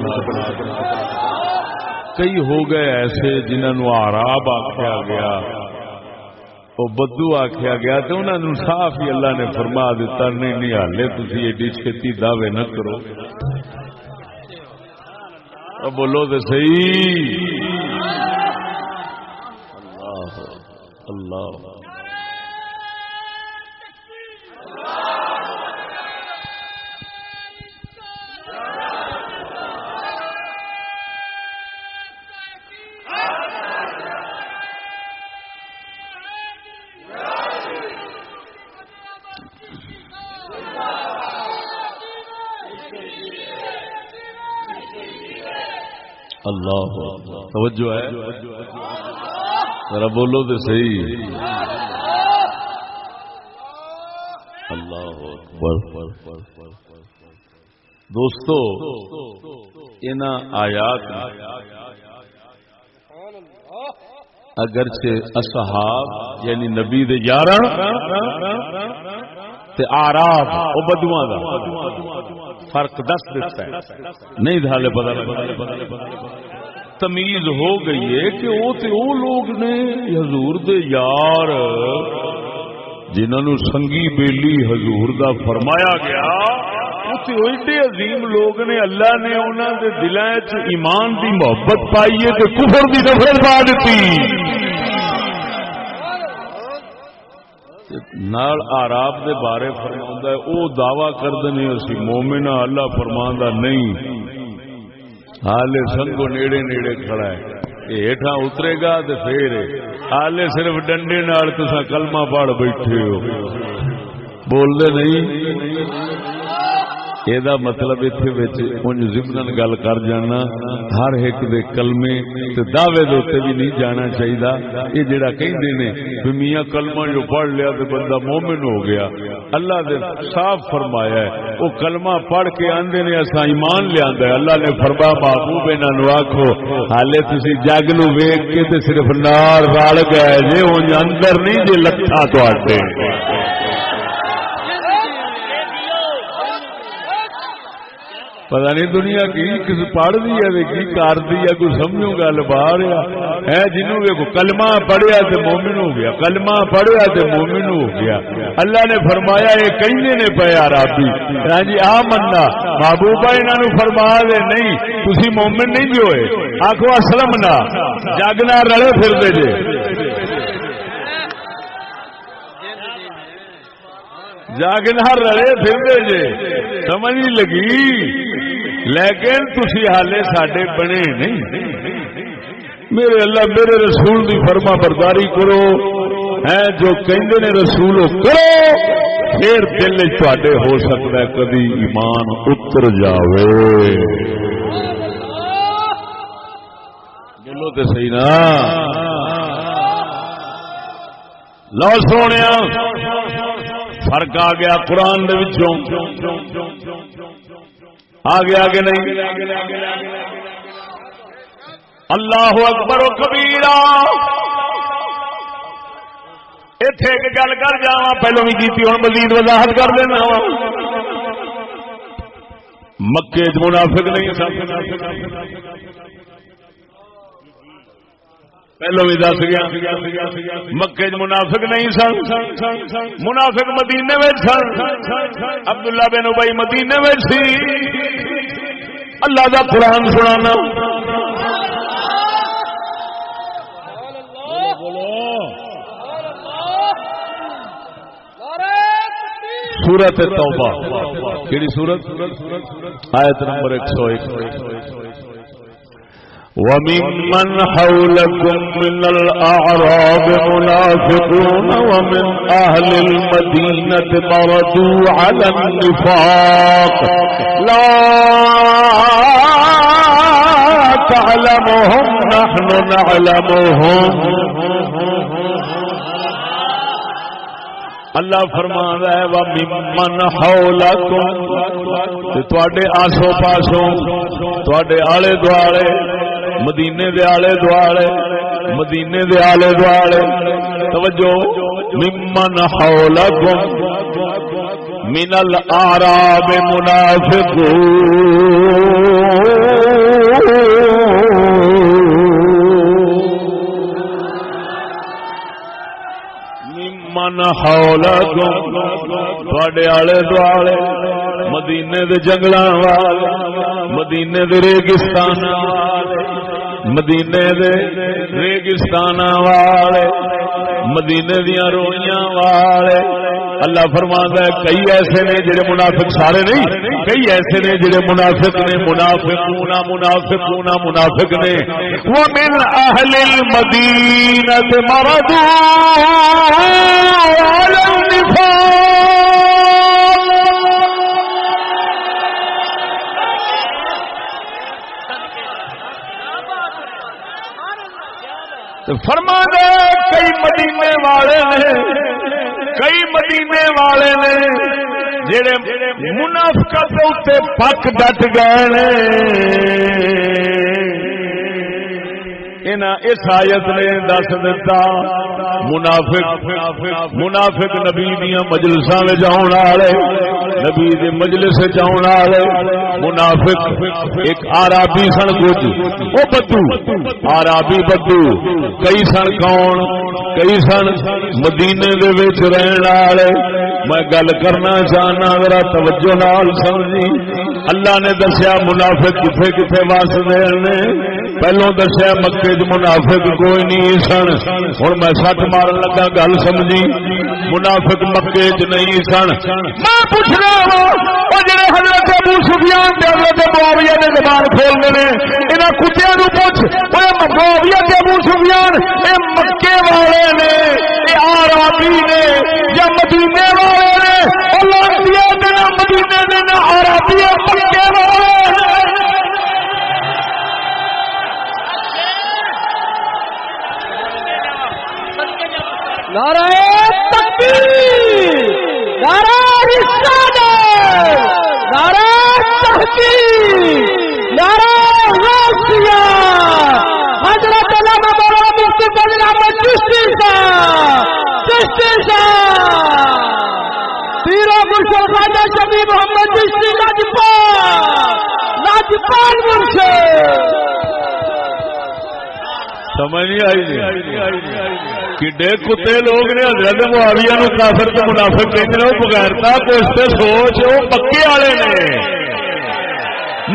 کئی ہو گئے ایسے جنہوں اعراب آخیا گیا، وہ بدو آخیا گیا، تو انہوں نے صاف ہی اللہ نے فرما دیتا نہیں ہالے تھی ایڈی چھتی دعوے نہ کرو. اب بولو تو صحیح. اللہ اللہ اللہ توجہ ہے، ذرا بولو تو صحیح. اللہ اکبر. دوستو ان آیات اگرچہ اصحاب یعنی نبی دے یارن تے اعراب او بدواں دا فرق دس دیتا ہے. نہیں دھالے پتہ تمیز ہو گئی ہے کہ وہ لوگ نے حضور دے یار جنہوں نے سنگی بیلی حضور دا فرمایا گیا، ایڈے عظیم لوگ نے. اللہ نے انہوں دے دلوں چ ایمان دی محبت پائی ہے تے کفر دی نفرت پا دیتی. نال آراب دے بارے فرماؤں ہے او دعویٰ کردے نے اسی مومنہ، اللہ فرماندہ نہیں حالے سنگو نیڑے نیڑے کھڑا ہے، یہ ہیٹھاں اترے گا تو پھر حالے صرف ڈنڈے نال تساں کلمہ پڑھ بیٹھے ہو، بول دے نہیں. یہ مطلب اتنے ضمن گل کر جانا ہر ایک دے کلمے تے دعوے دے اوتے بھی نہیں جانا چاہیے. یہ جڑا کہندے نے بھی میاں کلمہ جو پڑھ لیا تے بندہ مومن ہو گیا، اللہ نے صاف فرمایا ہے وہ کلمہ پڑھ کے آندے نے اساں ایمان لیاندا ہے. اللہ نے فرمایا محبوب انہاں نو آکھو حالے تسی جگ نو ویکھ کے تے صرف نال رل گئے جے اونج اندر نہیں جے لکھا تواڈے. پتہ نہیں دنیا کی کس پڑھ دی ہے کی کر دی ہے، کوئی سمجھو گل باہر ہے. جنہوں کو کلمہ پڑھیا تے مومن ہو گیا، کلمہ پڑھیا تے مومن ہو گیا. اللہ نے فرمایا یہ کہندے نے پے عربی ہاں جی آ منا محبوبہ انہاں نو فرما دے نہیں تسی مومن نہیں جو ہوئے، آکھو اسلم نہ جگ نال رلے پھردے جے. جگ نال رلے پھردے جے، سمجھ نہیں لگی. لیکن تسی حالے ساڈے بنے نہیں. میرے اللہ میرے رسول دی فرما برداری کرو، ہے جو کہندے نے رسول کرو، پھر دل تواڈے ہو سکتا ہے کبھی ایمان اتر جاوے. بولو تے صحیح نا. لو سونے فرق آ گیا قرآن دے وچوں آ گیا کہ نہیں؟ اللہ اکبر و کبیرہ. ایتھے ایک گل کر جاواں پہلو بھی کیتی ہن مزید وضاحت کر دینا. مکے چ منافق نہیں سن پہلو بھی دس گیا مکے چ منافق نہیں سن منافق مدینے میں سن. عبداللہ بن ابی مدینے میں سی. اللہ دا قرآن سنانا سورت توبہ کیڑی سورت آیت نمبر 101. وَمِمَّنْ حَوْلَكُمْ مِنَ الْأَعْرَابِ مُنَافِقُونَ وَمِنْ أَهْلِ الْمَدِينَةِ مَرَدُوا عَلَى النِّفَاقِ لَا تَعْلَمُهُمْ نَحْنُ نَعْلَمُهُمْ. اللہ فرماندا ہے وَمِمَّنْ حَوْلَكُمْ تواڈے آسو پاسوں تواڈے آلے دوالے مدینے دے آلے دوالے مدینے دے آلے دوالے توجہ مِمَّنْ حَوْلَكُمْ مِنَ الْأَعْرَابِ من حولکم تواڈے آلے دوالے مدینے دے جنگلاں والے مدینے دے ریگستاناں والے مدینے دے ریگستاناں والے مدینے دیاں روئیاں والے. اللہ فرماندا ہے کئی ایسے نے جڑے منافق سارے نہیں کئی ایسے نے جڑے منافق نے منافقون منافقون منافق نے. ومن اہل المدینہ مردوا علی النفاق. فرماندے کئی مدینے والے نے کئی مدینے والے نے جڑے منافقت تے پک ڈٹ گئے نے. اس آیت نے دس دتا منافق نبی دیاں مجلساں وچ آون والے نبی دے مجلس وچ آون والے منافق ایک عربی سن کچھ او بدو عربی بدو کئی سن کون کئی سن مدینے دے وچ رہن والے. میں گل کرنا چاہنا ذرا توجہ نال سمجھی. اللہ نے دسیا منافق کتھے کتھے واسدے نے. پہلوں دسیا مکے چ منافق کوئی نہیں سن. ہن میں سٹ مارن لگا گل سمجھی. منافق مکے چ نہیں سن. میں پوچھنا وا او جڑے حضرت ابو سفیان تے حضرت معاویہ نے زبان کھولنے نے انہاں کتیاں نوں پوچھ او معاویہ تے ابو سفیان اے مکے والے نے اے عربی نے یا مدینے والے نے. اللہ دیا تے نہ مدینے دے نہ عربی مکے والے نعرہ تکبیر نعرہ رسالت نعرہ تحقیق نعرہ غوثیہ حضرت علامہ مولانا مفتی فضل احمد چشتی صاحب پیر و گلشن خواجہ شفیع محمد چشتی لاجپال مرشد. سمجھ نہیں آئی کڈے کتے لوگ نے حضرت معاویہ نو کافر تے منافق کہندے نے. بغیرتا کچھ تے سوچ وہ مکے والے نے.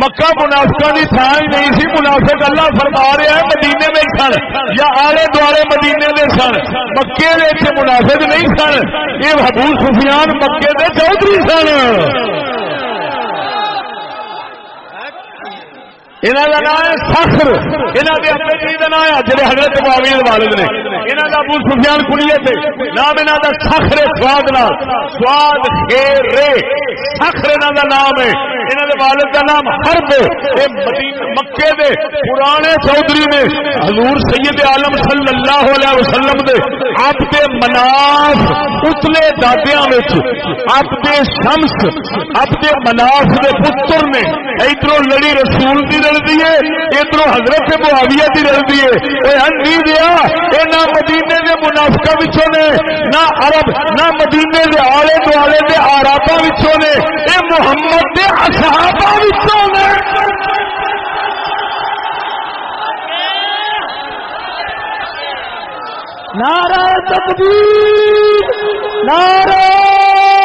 مکہ منافقاں دی تھاں ہی نہیں سی. منافق اللہ فرما رہا ہے مدینے میں سن یا آلے دوالے مدینے دے سن. مکے دے تے منافق نہیں سن. یہ ابو سفیان مکے دے چودھری سن. انہاں دا نام ہے صخر. انہاں دے ابے جی دا نام ہے جڑے حضرت معاویہ دے والد نے. انہاں دا ابو سفیان کنیت ہے. نام انہاں دا صخر سواد نال سواد خیر رے صخر انہاں دا نام ہے. انہاں دے والد دا نام حرب اے مکے دے پرانے چودھری نے حضور سید عالم صلی اللہ علیہ وسلم دے عبد مناف اتلے دادیاں وچ عبد شمس عبد مناف دے پتر نے ادھروں لڑی رسول دی رلدی ہے ادھروں حضرت معاویہ دی رلدی ہے اوے ہنی دیا اے نہ مدینے دے منافقاں وچوں نے نہ عرب نہ مدینے دے آلے دوالے دے آراباں وچوں نے اے محمد دے اصحاباں وچوں نے نعرہ تکبیر نعرہ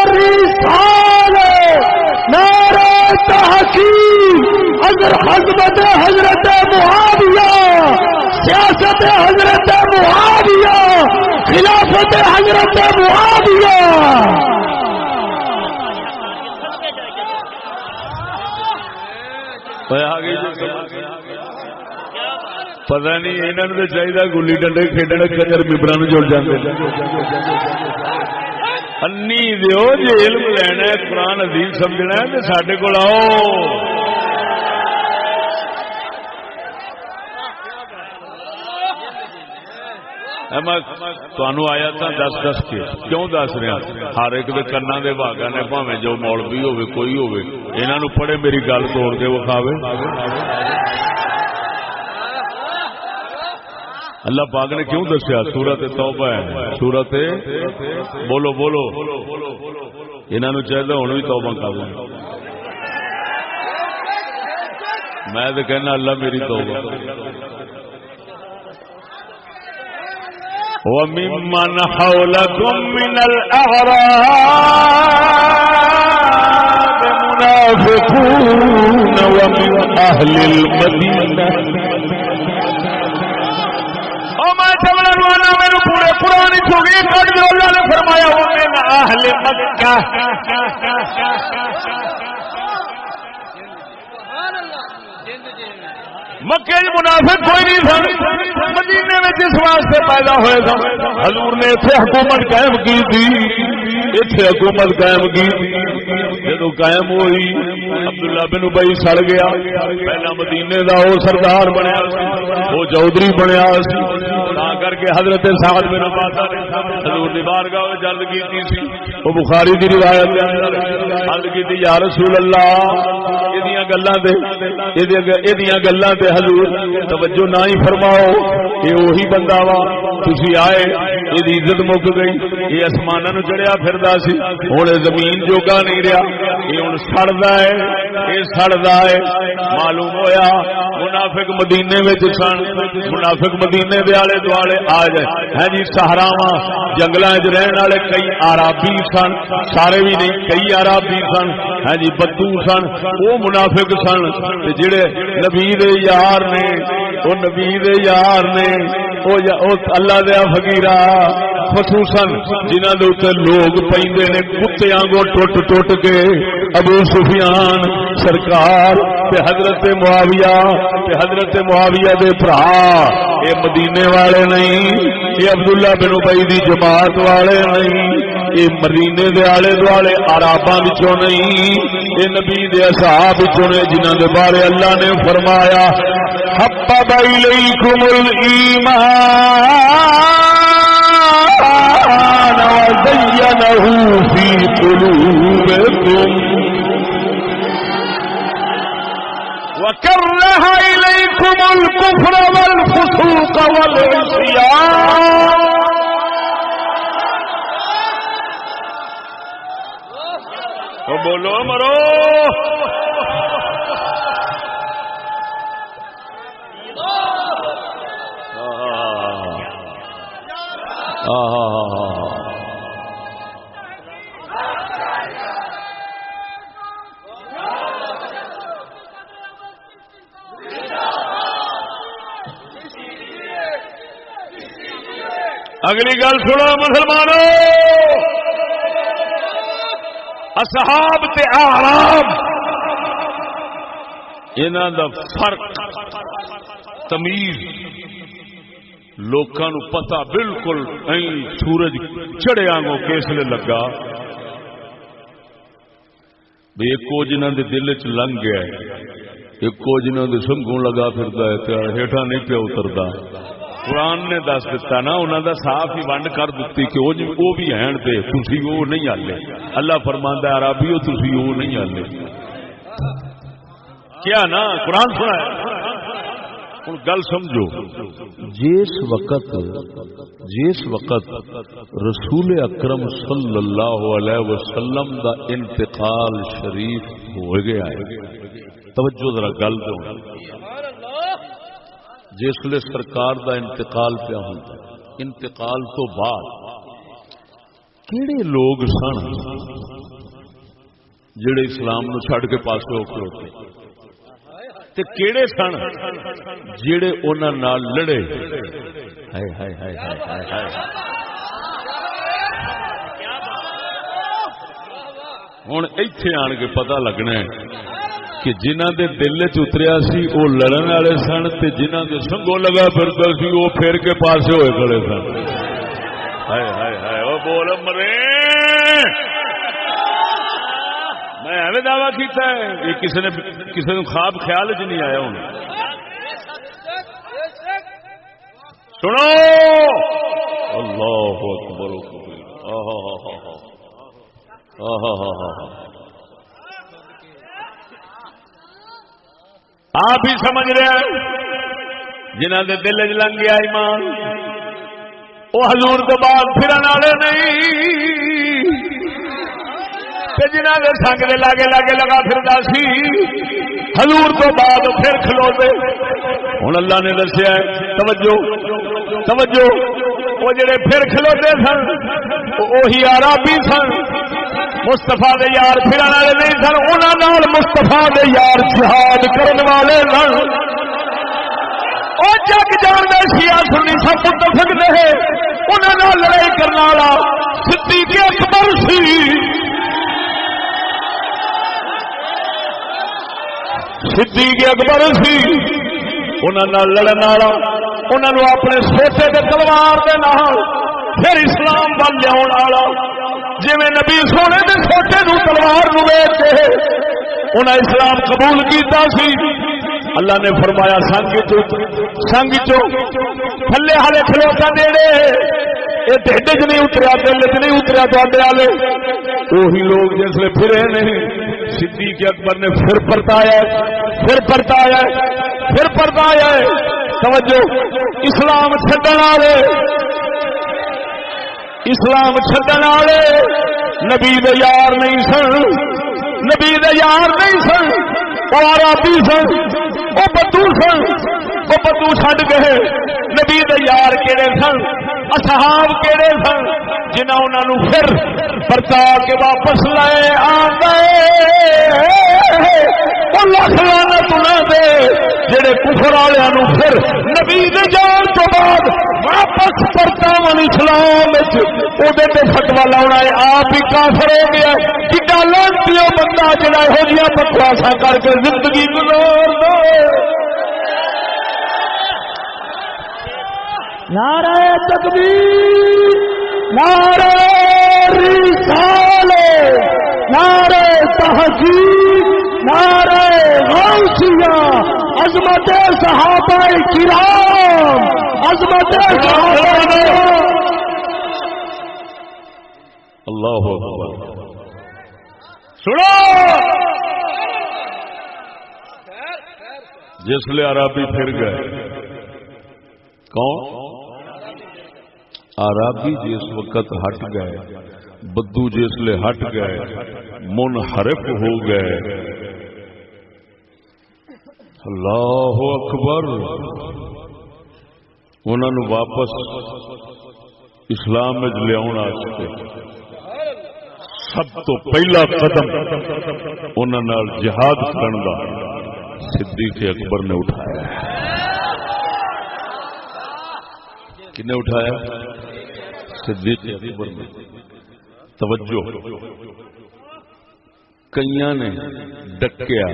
رسالت نعرہ تحقیق حضرت معاویہ سیاست حضرت معاویہ خلافت حضرت معاویہ پتہ نہیں انہوں نے چاہیے گلی ڈنڈے کھیڈنے کنجر ممبران جڑ جاتے انی دیو جی علم لینا ہے قرآن حدیث سمجھنا ہے تو سڈے کو آؤ میں تمہوں آیا تھا دس دس کے کیوں دس رہا ہر ایک دے کنا دے باغا نے بھاویں جو مولوی ہوے کوئی ہوے انہاں نوں پڑھے میری گل توڑ کے وکھاوے اللہ پاک نے کیوں دسیا سورت توبہ ہے سورت بولو بولو انہاں نوں چاہیے ہن بھی توبہ کر لیں میں تو کہنا اللہ میری توبہ وَمِمَّنْ حَوْلَكُمْ مِنَ الْأَعْرَابِ مُنَافِقُونَ وَمِنْ أَهْلِ الْمَدِينَةِ میں چمڑا نوانا میرے پورے پرانی چھوڑی کٹ جو اللہ نے فرمایا وَمِنْ أَهْلِ مَكَّةِ مکے منافق کوئی نہیں تھا مدینے میں جس واسطے پیدا ہوئے تھا حضور نے اتنے حکومت قائم کی تھی اتنے حکومت قائم کی جدو قائم ہوئی عبداللہ بن ابی سڑ گیا پہلا مدینے دا وہ سردار بنیا وہ چودھری بنیا کر کے حضرت سعد بن عبادہ نے حضور دی بارگاہ میں جلد کی سی وہ بخاری دی روایت عرض کی تھی یا رسول اللہ ایدیاں گلاں تے حضور توجہ نہ ہی فرماؤ یہ وہی بندہ وا تسی آئے یہ عزت مک گئی یہ آسماناں نوں چڑھیا پھردا سی ہن زمین جوگا نہیں رہا یہ ہن سڑدا ہے یہ سڑدا ہے معلوم ہویا منافق مدینے وچ سن منافق مدینے دے آلے دوالے آ جائے ہیں جی صحراواں جنگلاں وچ رہن والے کئی عربی سن سارے بھی نہیں کئی عربی سن ہیں جی بدو سن وہ منافق سن تے جڑے نبی دے یار نے وہ نبی دے یار نے اللہ دیا فقیرا خصوصاً جنہاں دے اوتے لوگ پیندے نے کتیاں کو ٹوٹ ٹوٹ کے ابو سفیان سرکار تے حضرت معاویہ دے بھرا یہ مدینے والے نہیں یہ عبداللہ بن ابی دی جماعت والے نہیں یہ مدینے دے آلے دوالے عرباں وچوں نہیں یہ نبی دے اصحاب وچوں نے جنہاں دے بارے اللہ نے فرمایا حبب الیکم الایمان وزینہ فی قلوبکم وکرہ الیکم الکفر والفسوق والعصیان بولو مرو اگلی گل سنو مسلمانوں اصحاب تے اعراب انہاں دا فرق تمیز لوکاں نو پتہ بالکل سورج چڑھیا گو کس لے لگا بھی ایک جنہوں کے دل چ لنگ گیا ہے، ایک جنہوں کے سنگوں لگا پھرتا ہے، ہیٹھا نہیں پیا اترتا. قرآن نے دس دیتا نا، انہوں دا صاف ہی ونڈ کر دیتی کہ وہ بھی ہیں تے تسی وہ نہیں ہالے. اللہ فرماندا ہے عربیو تسی وہ نہیں ہالے. کیا نا قرآن سنا ہے. ہوں گل سمجھو، جس وقت رسول اکرم صلی اللہ علیہ وسلم دا انتقال شریف ہو گیا ہے، توجہ ذرا گل دو، جسلے سرکار دا انتقال پیا ہوتا ہے، انتقال تو بعد کیڑے لوگ سن جڑے اسلام نو چھڈ کے پاسے ہو کھڑوتے، تے کیڑے سن جڑے انہاں نال لڑے. ہائے ہائے ہائے ہائے ہائے. ہن ایتھے آن کے پتہ لگنا ہے کہ جنہاں دے دل چ اتریا سی وہ لڑن والے سن، تے جنہاں دے سنگوں لگا پھرتا سی وہ پھر کے پاسے ہوئے کھڑے سن. ہائے ہائے ہائے. او بول مرے، میں ایویں دعویٰ کیتا ہے کہ کسی نے خواب خیال چ نہیں آیا. ہوں سنو، اللہ اکبر. آپ ہی سمجھ رہے ہیں جنہوں نے دل چ لنگ گیا ایمان، وہ حضور تو بعد پھرن والے نہیں، جنہوں نے سنگ دے لاگے لاگے لگا پھردا سی حضور تو بعد پھر کھلوتے. ہوں اللہ نے دسیا توجہ توجہ، وہ جڑے پھر کھلوتے سن وہی عربی سن، مستفا دے یار پھرن والے نہیں سن. انہاں نال مستفا دے یار جہاد کرن والے سن. او جگ جاندا شیعہ سنی سب متفق رہے، انہاں نال لڑائی کرن والا صدیق اکبر سی. صدیق اکبر سی انہاں نال لڑن والا، انہاں نو اپنے سوٹے دے تلوار دے نال پھر اسلام ول لیاون والا. جویں نبی سونے دے سوٹے نو تلوار نو ویچ کے انہاں اسلام قبول کیتا سی. اللہ نے فرمایا سنگ چو تھلے ہالے کھلوتا نیڑے، یہ ڈھڈ چ نہیں اتریا، دل چ نہیں اتریا تے والے وہی لوگ جسے پھرے نہیں. صدیق اکبر نے پھر پرتایا، پھر پرتایا، پھر پرتایا. توجہ، اسلام چھڈن والے، اسلام چھڈن والے نبی دے یار نہیں سن، نبی دے یار نہیں سن، وہ عربی سن، وہ بدو سن، وہ بدو چھڈ گئے. نبی دے یار کہڑے سن، اصحاب کہڑے سن جنہاں انہاں نو پھر پرتا کے واپس لائے آ گئے. وہ لکھ لعنت انہاں دے جڑے کفر والےاں نو پھر نبی دے جان تو بعد واپس پرتاون اسلام وچ او دے تے فتوا لاونا ہے آپ ہی کافر ہو گیا. کڈا لعنتی بندہ جڑا ہو جیاں بکواساں کر کے زندگی گزار دے. نعرہ تکبیر، نعرہ رسالت، نعرہ تحقیق، نعرہ غوثیہ، عظمت صحابہ کرام، عظمت صحابہ کرام. اللہ اکبر. سنو، جس لئے عربی پھر گئے. کون؟ عربی جس وقت ہٹ گئے، بدو جس لئے ہٹ گئے، منحرف ہو گئے. اللہ اکبر. انہوں نے واپس اسلام میں لیا سب تو پہلا قدم انہوں نے جہاد کرنے کا صدیق اکبر نے اٹھایا. کنے اٹھایا؟ صدیق اکبر نے. توجہ، کئیاں نے ڈکیا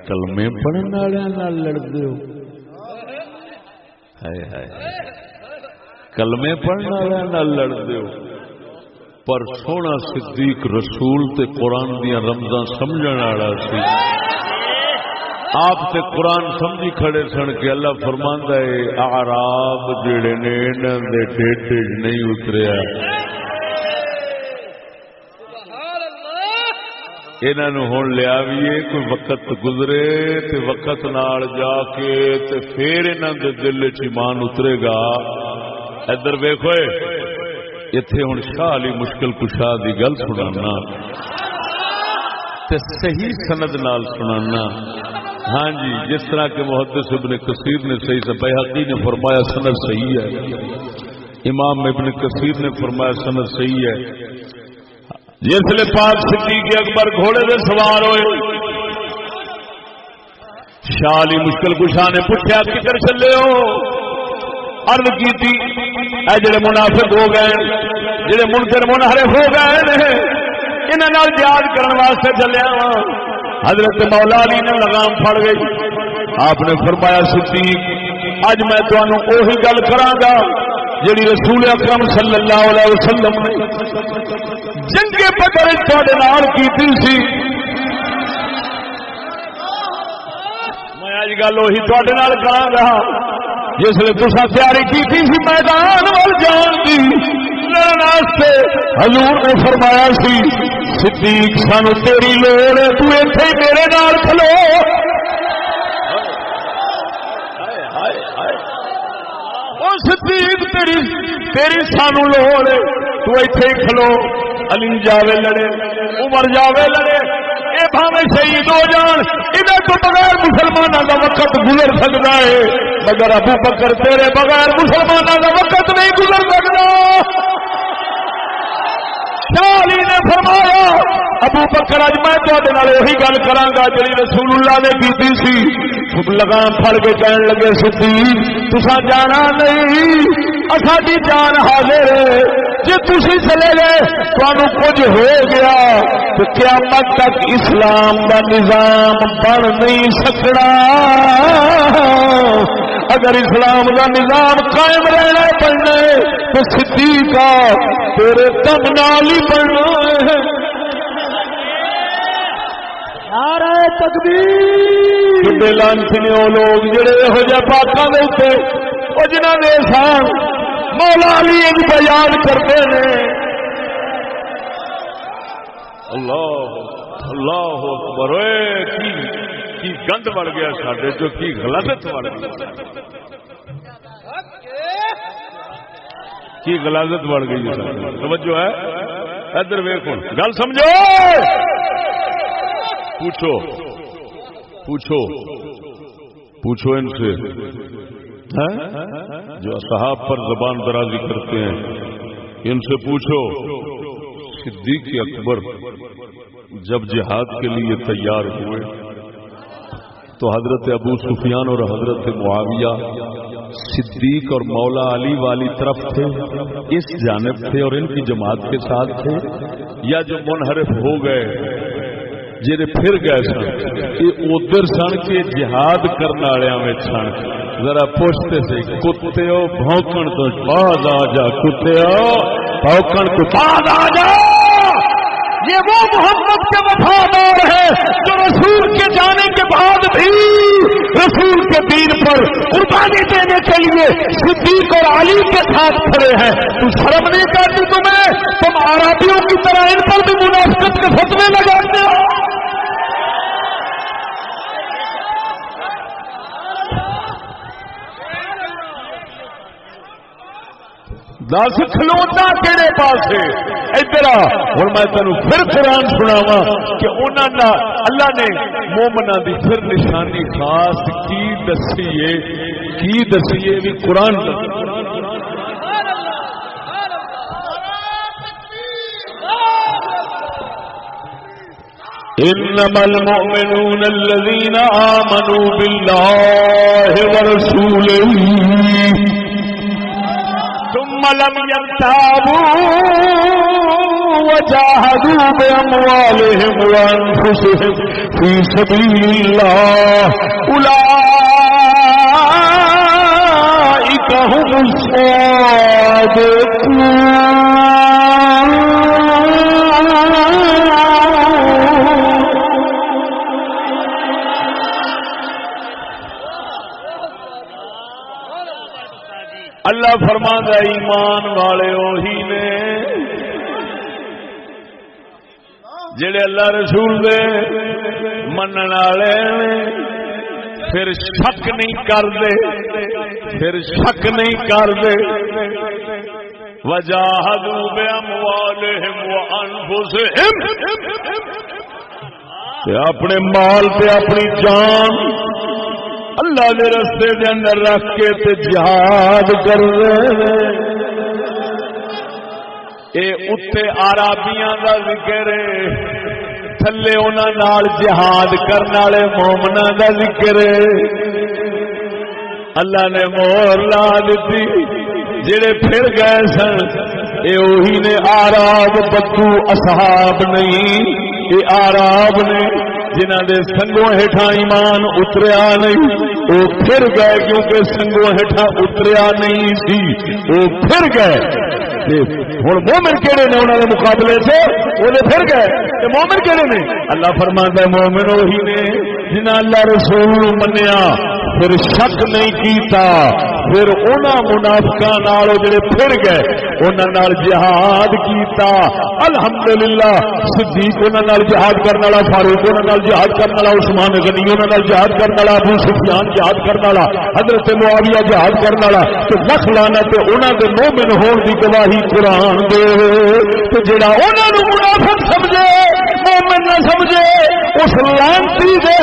کلمے پڑھن والے نال لڑدے ہو. ہائے ہائے، کلمے پڑھن والے نال لڑدے ہو. پر سونا صدیق رسول تے قرآن دیا رمزاں سمجھن والا سی. آپ تے قرآن سمجھی کھڑے سن کے اللہ فرماندا ہے اعراب جڑے نے انہاں دے ڈیڈ نہیں اتریا. انہاں نوں ہن لیا ویے کوئی وقت گزرے تے وقت نال جا کے تے پھر انہاں دے دل وچ ایمان اترے گا. ادھر ویکھو ایتھے ہن شاہ علی مشکل کشا دی گل سنانا تے صحیح سند نال سنانا. ہاں جی جس طرح کہ محدث ابن کثیر نے صحیح سے بیہقی نے فرمایا سند صحیح ہے, امام ابن کثیر نے فرمایا سند صحیح ہے. جسلے پاک صدیق اکبر گھوڑے دے سوار ہوئے شاہ علی مشکل کشا نے پوچھا کدھر چلے ہو؟ عرض کی تھی اے جڑے منافق ہو گئے جڑے منکر منحرف ہو گئے انہاں نال جہاد کرن واسطے چلیا وا. حضرت مولا علی نے لگام پھڑ گئی. آپ نے فرمایا صدیق اج میں تانوں اوہی گل کراں گا جڑی رسول اکرم صلی اللہ علیہ وسلم نے جنگ بدر تواڈے نال کیتی سی. میں اج گل اوہی تواڈے نال کراں گا جس لئے تساں تیاری کیتی سی میدان ول جان دی لڑن واسطے. حضور نے فرمایا سی صدیق سانو تیری لوڑ ہے تو ایتھے ہی میرے نال کھلو. او صدیق تیری سانو لوڑ ہے تو ایتھے ہی کھلو. علی جاوے لڑے عمر جاوے لڑے اے بھاویں شہید ہو جان انہاں تو بغیر مسلماناں دا وقت گزر سکدا ہے مگر ابو بکر تیرے بغیر مسلماناں دا وقت نہیں گزر سکدا. شاہ علی نے فرمایا ابو بکر اج میں تواڈے نال وہی گل کراں گا جڑی رسول اللہ نے کیتی سی. لگام پھڑ کے کہن لگے صدیق تساں جانا نہیں اساڈی جان حاضر ہے. جے تسی چلے گئے تانوں کچھ ہو گیا تو قیامت تک اسلام دا نظام بن نہیں سکنا. اگر اسلام دا نظام قائم رہنا پڑنا ہے تو صدیقہ تیرے دم نال ہی بننا ہے. نعرہ تکبیر. کڈے لانتی نے وہ لوگ جڑے یہو جہ پاکاں دے اوتے او جنہاں دے احسان مولا علی بھی بیان کرتے ہیں. اللہ اللہ اکبر. کی گند بڑھ گیا ساڈے جو کی غلط بڑھ گئی کی غلط بڑھ گئی. توجہ ہے ادھر ویکھو گل سمجھو. پوچھو پوچھو پوچھو ان سے جو اصحاب پر زبان درازی کرتے ہیں ان سے پوچھو صدیق اکبر جب جہاد کے لیے تیار ہوئے تو حضرت ابو سفیان اور حضرت معاویہ صدیق اور مولا علی والی طرف تھے اس جانب تھے اور ان کی جماعت کے ساتھ تھے یا جو منحرف ہو گئے جڑے پھر گئے سن یہ ادھر سن کے جہاد کرنے والوں میں سن. ذرا پوچھتے سے کتے ہو بھونکن تو بعد آ جا کتے ہو بھونکن تو بعد آ جا. یہ وہ محمد کے وفادار ہے جو رسول کے جانے کے بعد بھی رسول کے دین پر قربانی دینے کے لیے صدیق اور علی کے ساتھ کھڑے ہیں. تو شرم نہیں کرتی تمہیں؟ تم عربیوں کی طرح ان پر بھی منافقت کے فتوے لگاتے ہو. دس کھلوتا کہڑے پاس ادھر ہوں میں تینوں پھر قرآن سناوا کہ انہوں نے اللہ نے مومنا دی پھر نشانی خاص کی دسی بھی قرآن انما المؤمنون الذين آمنوا بالله ورسوله ثم لم يرتابوا وجاهدوا بأموالهم وأنفسهم في سبيل الله أولئك هم الصادقون. اللہ فرماندا ایمان والے وہی نے جڑے اللہ رسول دے منن والے نے پھر شک نہیں کرتے وجاہدوا باموالہم وانفسہم اپنے مال تے اپنی جان اللہ دے رستے دے اندر رکھ کے تے جہاد کر رہے ہیں. اے اتے عربیاں دا ذکر ہے تھلے انہاں نال جہاد کرن والے مومناں دا ذکر ہے. اللہ نے مہر لا دتی جڑے پھر گئے سن اے وہی نے آراب بدو اصحاب نہیں اے آراب نے جنہ دے سنگوں ہیٹھا ایمان اتریا نہیں وہ پھر گئے کیونکہ سنگوں ہیٹھا اتریا نہیں سی وہ پھر گئے. ہوں مومن کہڑے نے انہوں نے مقابلے سے وہ پھر گئے مومن کہڑے نے اللہ فرماتا ہے مومن وہی نے جنہ اللہ رسول منیا پھر شک نہیں کیتا پھر انہاں منافقاں نال جڑے پھر گئے انہاں نال جہاد کیتا. الحمدللہ صدیق انہاں نال جہاد کرن والا فاروق انہاں نال جہاد کرن والا عثمان غنی انہاں نال جہاد کرن والا ابو سفیان جہاد کرن والا حضرت معاویہ جہاد کرن والا تے لکھ لعنت انہاں دے مومن ہون دی گواہی قرآن دے تے جڑا انہاں نوں منافق سمجھے مومن نہ سمجھے اس لعنتی دے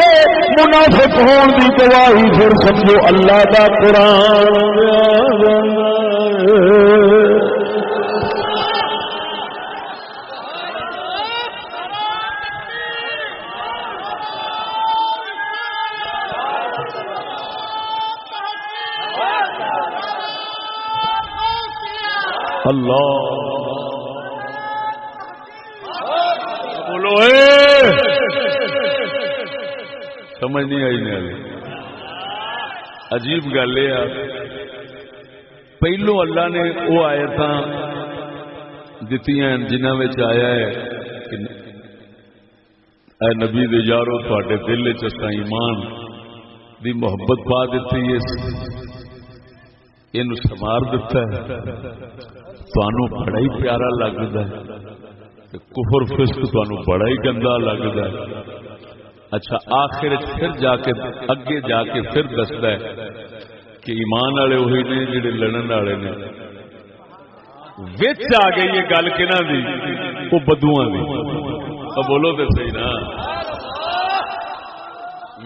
منافق ہون دی گواہی پھر سمجھو اللہ دا قرآن. اللہ بولو سمجھ نہیں آئی نہیں. عجیب گل ہے پہلو اللہ نے وہ آیت دیتی جنہوں میں آیا ہے کہ اے نبی دے یارو تھوڑے دل چ ایمان دی محبت پا دیتی ہے یہ سمار دیتا ہے تانوں بڑا ہی پیارا لگتا ہے کفر فسق تانوں بڑا ہی گندا لگتا ہے. اچھا آخر پھر جا کے اگے جا کے پھر دستا ہے کہ ایمان والے وہی نے جڑے لڑن والے نے وچ آ گئی یہ گل کہنا دی وہ بدوواں دی. بولو تو صحیح نا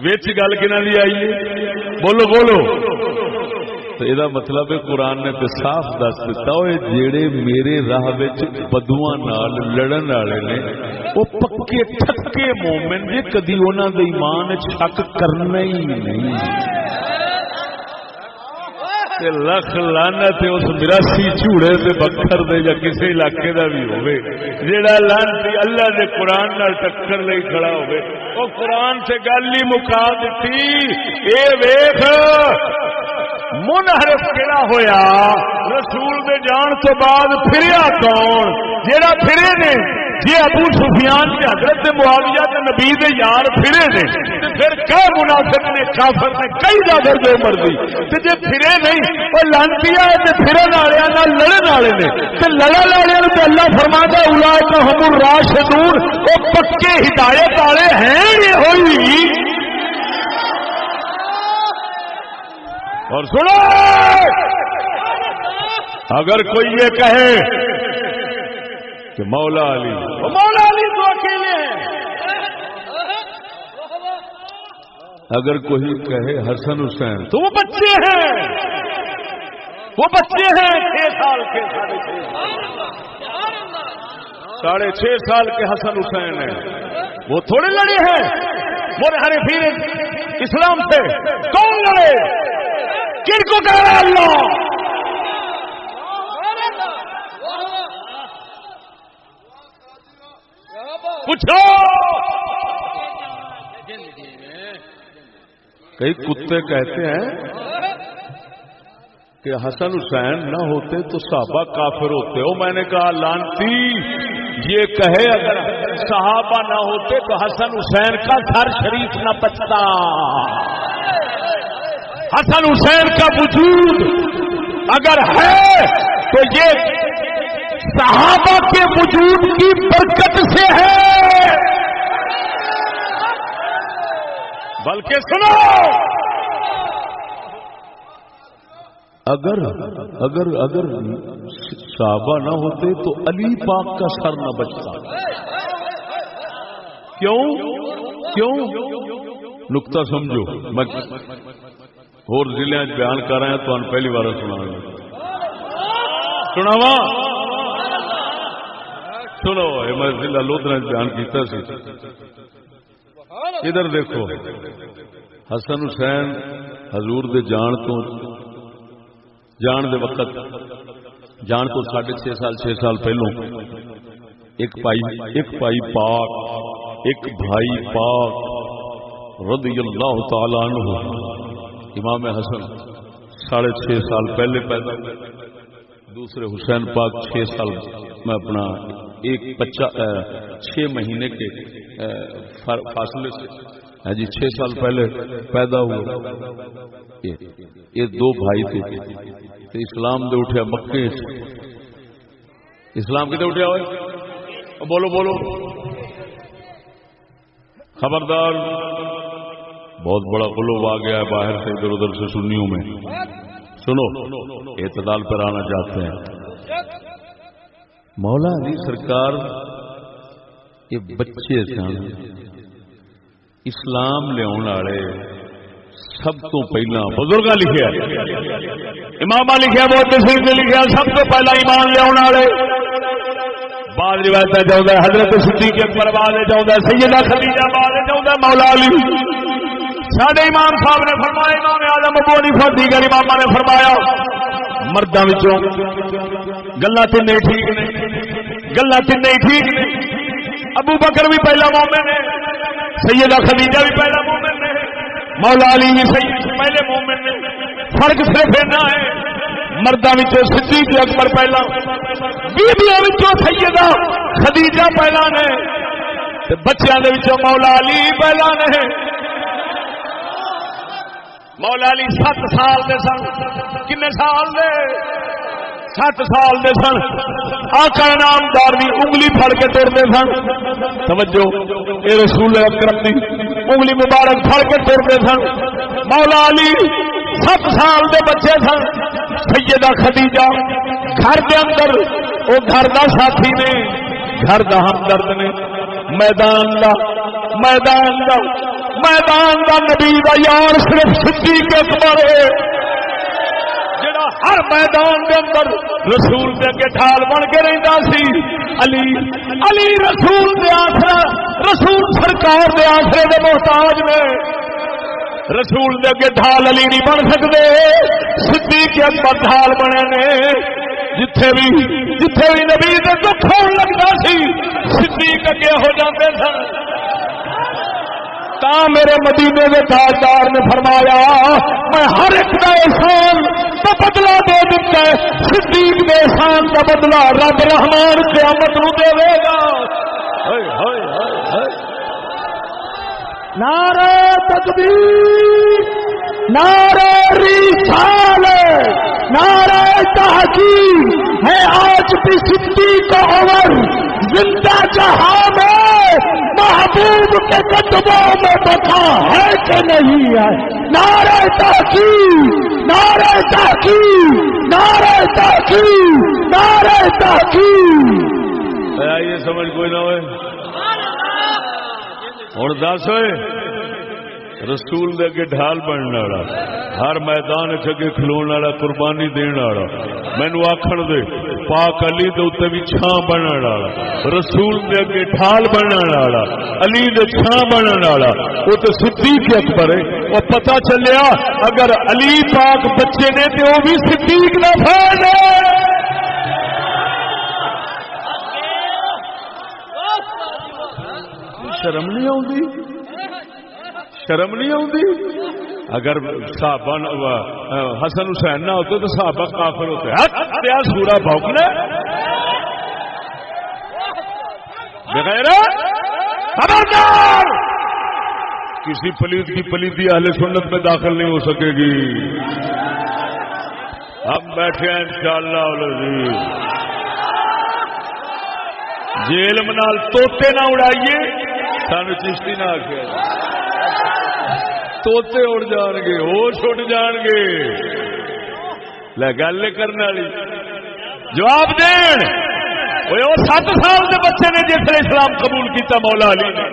وچ گل کہنا دی آئی ہے بولو بولو. تو یہ مطلب ہے قرآن نے تو صاف دس دیتا ہوئے جیڑے میرے راہ بدواں نال لڑن والے نے وہ پکے ٹھکے مومن نے کدی انہاں دے ایمان شک کرنا ہی نہیں. لکھ لعنت اس 82 چوڑے سے بکھر دے یا کسی علاقے دا بھی ہوئے جیڑا لعنتی اللہ دے قرآن نال ٹکر لئی کھڑا ہوئے وہ قرآن سے گل ہی مکا دتی. اے ویکھ منحرف کیڑا ہویا رسول دے جان تو بعد پھریا کون جیڑا پھرے نے جی ابو سفیان کے حضرت معاویہ کے نبی دے یار پھرے نے تے پھر کئی منافق نے کافر نے کئی جاگر جو مرضی تے جے پھرے نہیں او لعنتیاں تے پھرن والےاں نال لڑن والے نے تے لڑن والےاں تے اللہ فرماتا ہے اولئک هم الراشدون او پکے ہدایت والے ہیں یہ ہوئی. اور سنو اگر کوئی یہ کہے کہ مولا علی تو اکیلے ہیں اگر کوئی کہے حسن حسین تو وہ بچے ہیں 6 سال کے 6.5 سال کے حسن حسین ہیں وہ تھوڑے لڑے ہیں منحرفین اسلام سے کون لڑے کن کو کہہ رہا اللہ پوچھو. کئی کتے کہتے ہیں کہ حسن حسین نہ ہوتے تو صحابہ کافر ہوتے ہو. میں نے کہا لعنتی یہ کہے اگر صحابہ نہ ہوتے تو حسن حسین کا گھر شریف نہ بچتا. حسن حسین کا وجود اگر ہے تو یہ صحابہ کے وجود کی برکت سے ہے. بلکہ سنو، اگر صحابہ نہ ہوتے تو علی پاک کا سر نہ بچتا. کیوں نقطہ سمجھو. میں اور ضلع بیان کر رہا ہوں تو پہلی بار سناوا سنو. میں ضلع لودھرا بیان کیتا سی. ادھر دیکھو، حسن حسین حضور دے جان دے وقت، جان تو 6.5 سال پہلوں ایک بھائی پاک، ایک بھائی پاک رضی اللہ تعالی عنہ امام حسن 6.5 سال پہلے پیدا ہوئے. دوسرے حسین پاک 6 سال میں اپنا ایک بچہ 6 مہینے کے فاصلے سے جی 6 سال پہلے پیدا ہوئے. یہ 2 بھائی تھے. اسلام دے اٹھیا مکے. اسلام کتنے اٹھیا ہوئے؟ بولو خبردار. بہت بڑا قلوب آ گیا ہے باہر سے ادھر ادھر سے سنیوں میں. سنو، اعتدال پر آنا چاہتے ہیں. مولا علی سرکار یہ بچے سن. اسلام لیاؤن والے سب تو پہلا بزرگ لکھیا، امام لکھیا، محدثین نے لکھیا سب تو پہلا ایمان لیاؤن والے. بعد روایت چاہتا ہے حضرت صدیق اکبر، بعد چاہتا ہے سیدہ خدیجہ، بعد چاہتا ہے مولا علی. ساڈے امام صاحب نے فرمایا، امام اعظم ابو حنیفہ دیگر اماماں نے فرمایا مرداں وچوں گلاں تے نہیں ٹھیک نے، گلاں تے نہیں ٹھیک نے. ابو بکر بھی پہلا مومن ہے، سیدہ خدیجہ بھی پہلا مومن ہے، مولا علی بھی پہلے مومن نے. فرق صرف اتنا ہے، مرداں وچوں صدیق اکبر پہلا، بیبیاں وچوں سیدہ خدیجہ پہلا نے، تے بچیاں دے وچوں مولا علی پہلا نے. مولا علی 7 سال دے سن. کنے سال دے؟ 7 سال دے سن. آقا نامدار دی انگلی پھڑ کے ٹرتے سن. توجہ، اے رسول اکرم دی انگلی مبارک پھڑ کے ٹرتے سن. مولا علی 7 سال دے بچے سن. سیدہ خدیجہ گھر دے اندر وہ گھر دا ساتھی نے، گھر دا ہمدرد نے. میدان دا نبی دا یار صرف صدیق اکبر ہے، جڑا ہر میدان دے اندر رسول دے اگے ڈھال بن کے رہندا سی. علی رسول دے آسرا، رسول سرکار دے آسرے دے محتاج نے. رسول دے اگے ڈھال علی نہیں بن سکتے، صدیق اکبر ڈھال بنے نے. جتھے بھی نبی دے دکھ ہون لگدا سی صدیق اگے ہو جاندے سن. تا میرے مدینے کے تاجدار نے فرمایا میں ہر ایک کا احسان کا بدلہ دے دیتا ہے، صدیق کے احسان کا بدلہ رب رحمان قیامت نو دے گا. نعرہ تکبیر، نعرہ رسالت، نعرہ تحقیق ہے آج بھی صدیق کا عمر زندہ جہاں میں محبوب کے قدموں میں بقا ہے کہ نہیں ہے. نعرہ تحقیق، نعرہ تحقیق، نعرہ تحقیق، نعرہ تحقیق. یہ سمجھ کوئی نہ ہوئے ہوں دس ہوئے رسول دے اگے ڈھال بننے والا، ہر میدان اگے کھلون والا، قربانی دین والا، مینو آخر دے پاک علی دے اتنے بھی چھان بننے والا، رسول دے اگے ڈھال بننے والا، علی دے چھان بننے والا، وہ تو صدیق اکبر ہے. وہ پتہ چلیا اگر علی پاک بچے نے تو وہ بھی صدیق دا فیض ہے. شرم نہیں آتی، شرم نہیں آتی. اگر صحابہ حسن حسین نہ ہوتے تو صحابہ کافر ہوتے. سورا بھوکنے بغیر خبردار کسی پلیت کی پلیتی اہل سنت میں داخل نہیں ہو سکے گی. ہم بیٹھے ہیں انشاءاللہ العزیز. جیل منال توتے نہ اڑائیے سانو چشتی نہ آخیا. توتے اڑ جان گے ہوش اڑ جان گے. لے گل کرنے والی جواب دین. 7 سال کے بچے نے جس نے اسلام قبول کیتا مولا علی نے.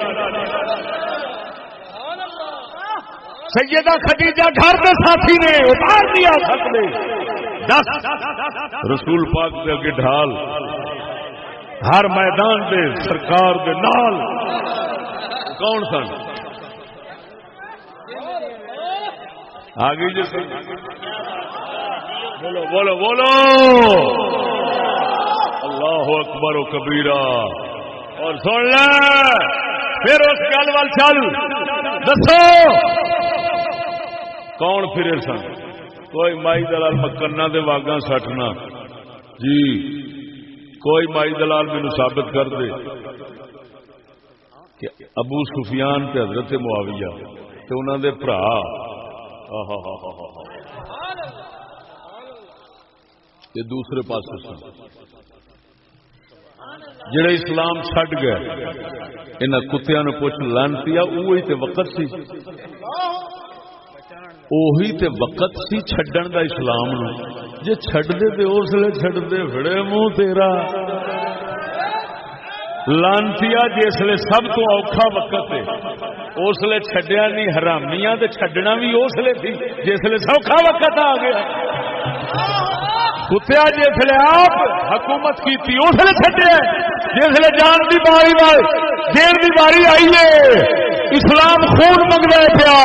سیدہ خدیجہ گھر کے ساتھی نے اتار دیا سکتے 10 رسول پاک دے اگے ڈھال ہر میدان دے سرکار دے نال کون سن آگے جی بولو بولو بولو اللہ اکبر و کبیرہ. اور سن لے پھر اس گل وال چل دسو کون پھرے سن. کوئی مائی دلال مکنا دے واگاں سٹنا جی. کوئی مائی دلال مینو ثابت کر دے کہ ابو سفیان تے حضرت معاویہ تے انہاں دے بھرا یہ دوسرے پاسے سن جڑے اسلام چھڈ گئے. انہاں کتیاں نو پوچھ لانتیا اوہی تے وقت سی اوہی تے وقت سی چھڈن دا اسلام نو. جے چھڈ دے تے اس لیے چھڈ دے بڑے منہ تیرا لانتیا. جس لیے سب تو اوکھا وقت ہے اس لیے چھڈیا نہیں. حرامیاں تے چھڈنا بھی اس لیے تھی جس لیے سوکھا وقت آ گیا. کتیا جس لیے آپ حکومت کی تھی اس لیے چھڈیا. جس لیے جان دی باری دیر دی باری آئی ہے اسلام خون منگتا پیا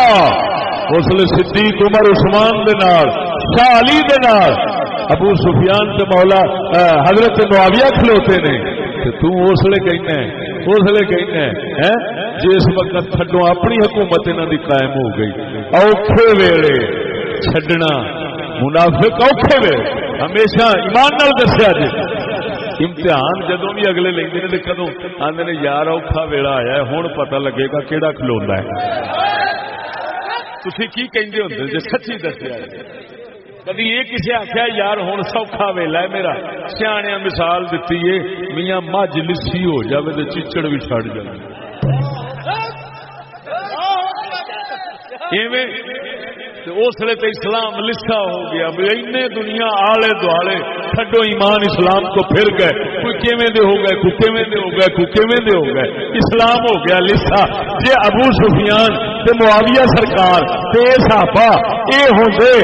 اس لیے صدیق عمر عثمان دے نال شاہ علی دے نال ابو سفیان تے مولا حضرت معاویہ کھلوتے نے. تو اس لیے کہنا ہے اس لیے کہنا ہے جس وقت تھڈو اپنی حکومت انہاں دی قائم ہو گئی. اوکھے ویلے چھڈنا منافق اوکھے ویلے ہمیشہ ایمان نال دسیا جی. امتحان جدوں بھی اگلے لیندے نے کدوں آندے نے یار اوکھا ویلا آیا ہے ہن پتہ لگے گا کیڑا کھلوندا ہے. تسی کی کہندے ہوندے جے سچی دسیا جی. کبھی یہ کسی آخیا یار ہوں سوکھا ویلا ہے میرا سیاح مثال دیتی ہے میاں مجھ لسی ہو جائے تو چچڑ بھی چڑ جائے. اس لیے تو اسلام لسا ہو گیا. دنیا آلے دوالے چھڈو ایمان اسلام کو پھر گئے. کوئی کیویں دے ہو گئے کوئی کیویں دے ہو گئے کوئی کیویں دے ہو گئے. اسلام ہو گیا لسا. جے ابو سفیان تے معاویہ سرکار تے صحابہ اے ہوندے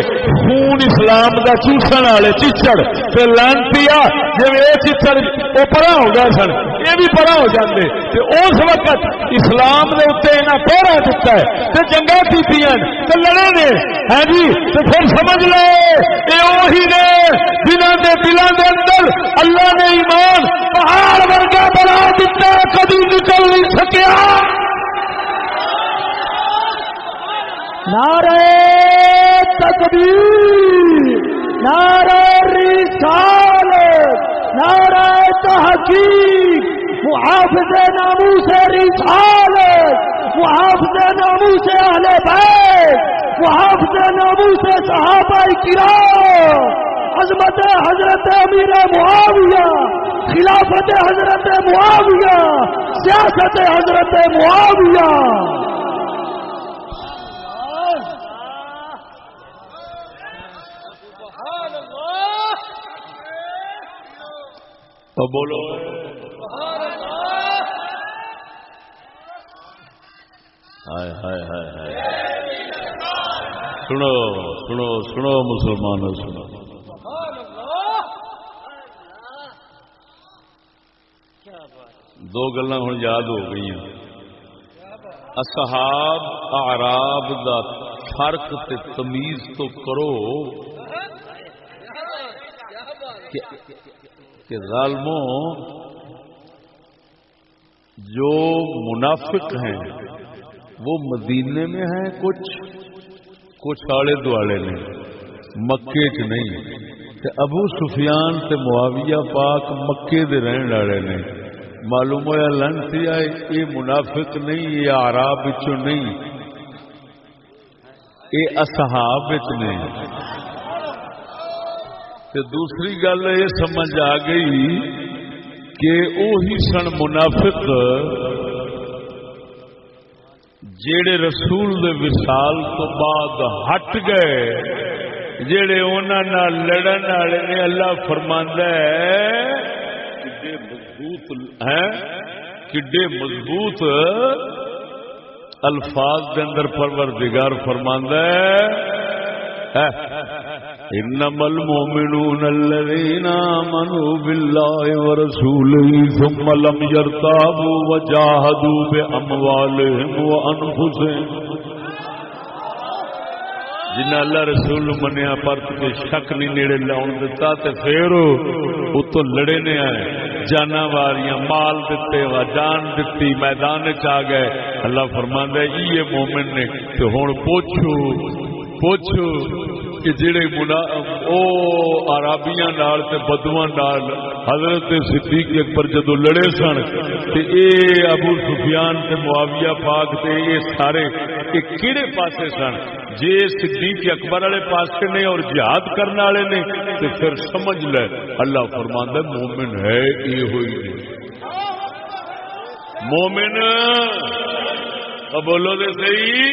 خون اسلام دا چوسن والے چچڑ تے لانتیا جے اے چچڑ او پرا ہو گئے سن اے بھی پرا ہو جاندے تے اس وقت اسلام دے اوتے انہاں پہرا دتا ہے تے جنگاں کیتیاں تے لڑے نے. ہاں جی تو پھر سمجھ لو اے وہی نے جنہاں دے دلاں دے اندر اللہ نے ایمان پہاڑ ورگا بنا دتا کبھی نکل نہیں سکیا. نعرہ تکبیر نعرہ رسالت نعرہ تحقیق محافظ ناموس رسالت محافظ ناموس اہل بیت محافظ ناموس صحابہ کرام عظمت حضرت امیر معاویہ خلافت حضرت معاویہ سیاست حضرت معاویہ. تو بولو ہائے ہائے ہائے ہائے. سنو سنو سنو مسلمانوں سنو. دو گلاں ہن یاد ہو گئی ہیں. اصحاب اعراب دا فرق تے تمیز تو کرو کہ ظالموں جو منافق ہیں وہ مدینے میں ہیں کچھ آلے دوالے نے مکے چ نہیں. ابو سفیان تے معاویہ پاک مکے دے رہن والے نے. معلوم ہوا لنسی آئے یہ منافق نہیں یہ اعراب وچوں نہیں یہ اصحاب وچ نہیں. تے دوسری گل یہ سمجھ آ گئی کہ وہی سن منافق جیڑے رسول دے وصال تو بعد ہٹ گئے، جیڑے انہاں نال لڑن والے نے اللہ فرماندا ہے کڈے مضبوط ہیں، کڈے مضبوط الفاظ کے اندر پروردگار فرماندا ہے انما المؤمنون الذين آمنوا بالله ورسوله ثم لم يرتابوا وجاهدوا باموالهم وانفسهم، جنہیں اللہ رسول منیا پرت کے شک نہیں نیڑے لاؤن دیتا تے پھر اتو لڑے نے آئے، جانا واریاں مال دیتے و جان دیتی میدان چ گئے۔ اللہ فرماندا ہے یہ مومن نے۔ تو ہن پوچھو کہ جڑے او عربیاں نال تے بدواں نال حضرت صدیق اکبر جدو لڑے سن تے اے ابو سفیان تے معاویہ پاک تے اے سارے کیڑے پاسے سن؟ جے صدیق اکبر والے پاسے نے اور جہاد کرنے والے نے تے پھر سمجھ لے اللہ فرماندا ہے مومن ہے یہ ہوئی مومن۔ اب بولو دے صحیح،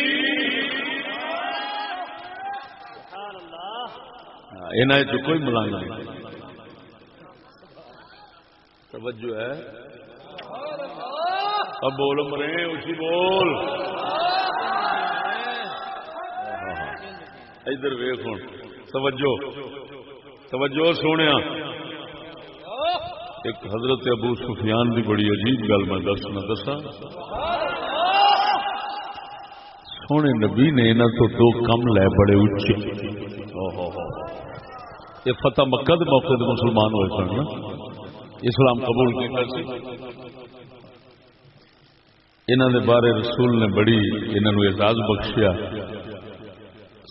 انہیں جو کوئی ملانگ نہیں۔ توجہ ہے، اب بولو مرے اسی بول، ادھر ویکھ ہن توجہ سونے۔ ایک حضرت ابو سفیان کی بڑی عجیب گل میں دسا، سونے نبی نے انہاں تو دو کم لے بڑے اچے۔ یہ فتح مکہ دے موقع دے مسلمان ہوئے سن نا، اسلام قبول کیتا سی۔ انہاں دے بارے رسول نے بڑی انہاں نو اعزاز بخشیا۔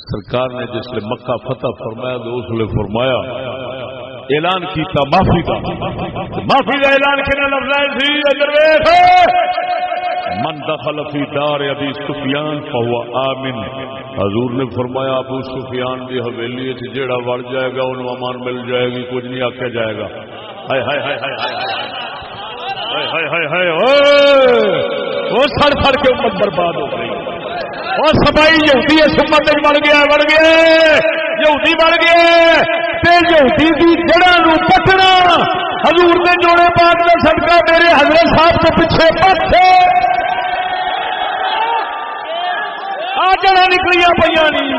سرکار نے جس لئے مکہ فتح فرمایا تو اس لئے فرمایا اعلان کیتا معافی کا اعلان کنا لفظ سی ادھر ویکھ من دخل فی دار ابی سفیان فهو آمن۔ حضور نے فرمایا ابو سفیان کی حویلی وچ جیڑا وڑ جائے گا انہوں امان مل جائے گی، کچھ نہیں آکھیا جائے گا۔ ہائے ہائے ہائے ہائے ہائے ہائے ہائے ہائے، وہ سڑ کے امت برباد ہو گئی۔ اور سبائی یہودی اس امت بڑھ گیا یہودی بڑھ گیا تے یہودی دی جڑاں نو پٹنا حضور نے جوڑے پاک کا صدقہ میرے حضرت صاحب کے پیچھے پٹے آ جڑاں نکلیاں پیاں نہیں۔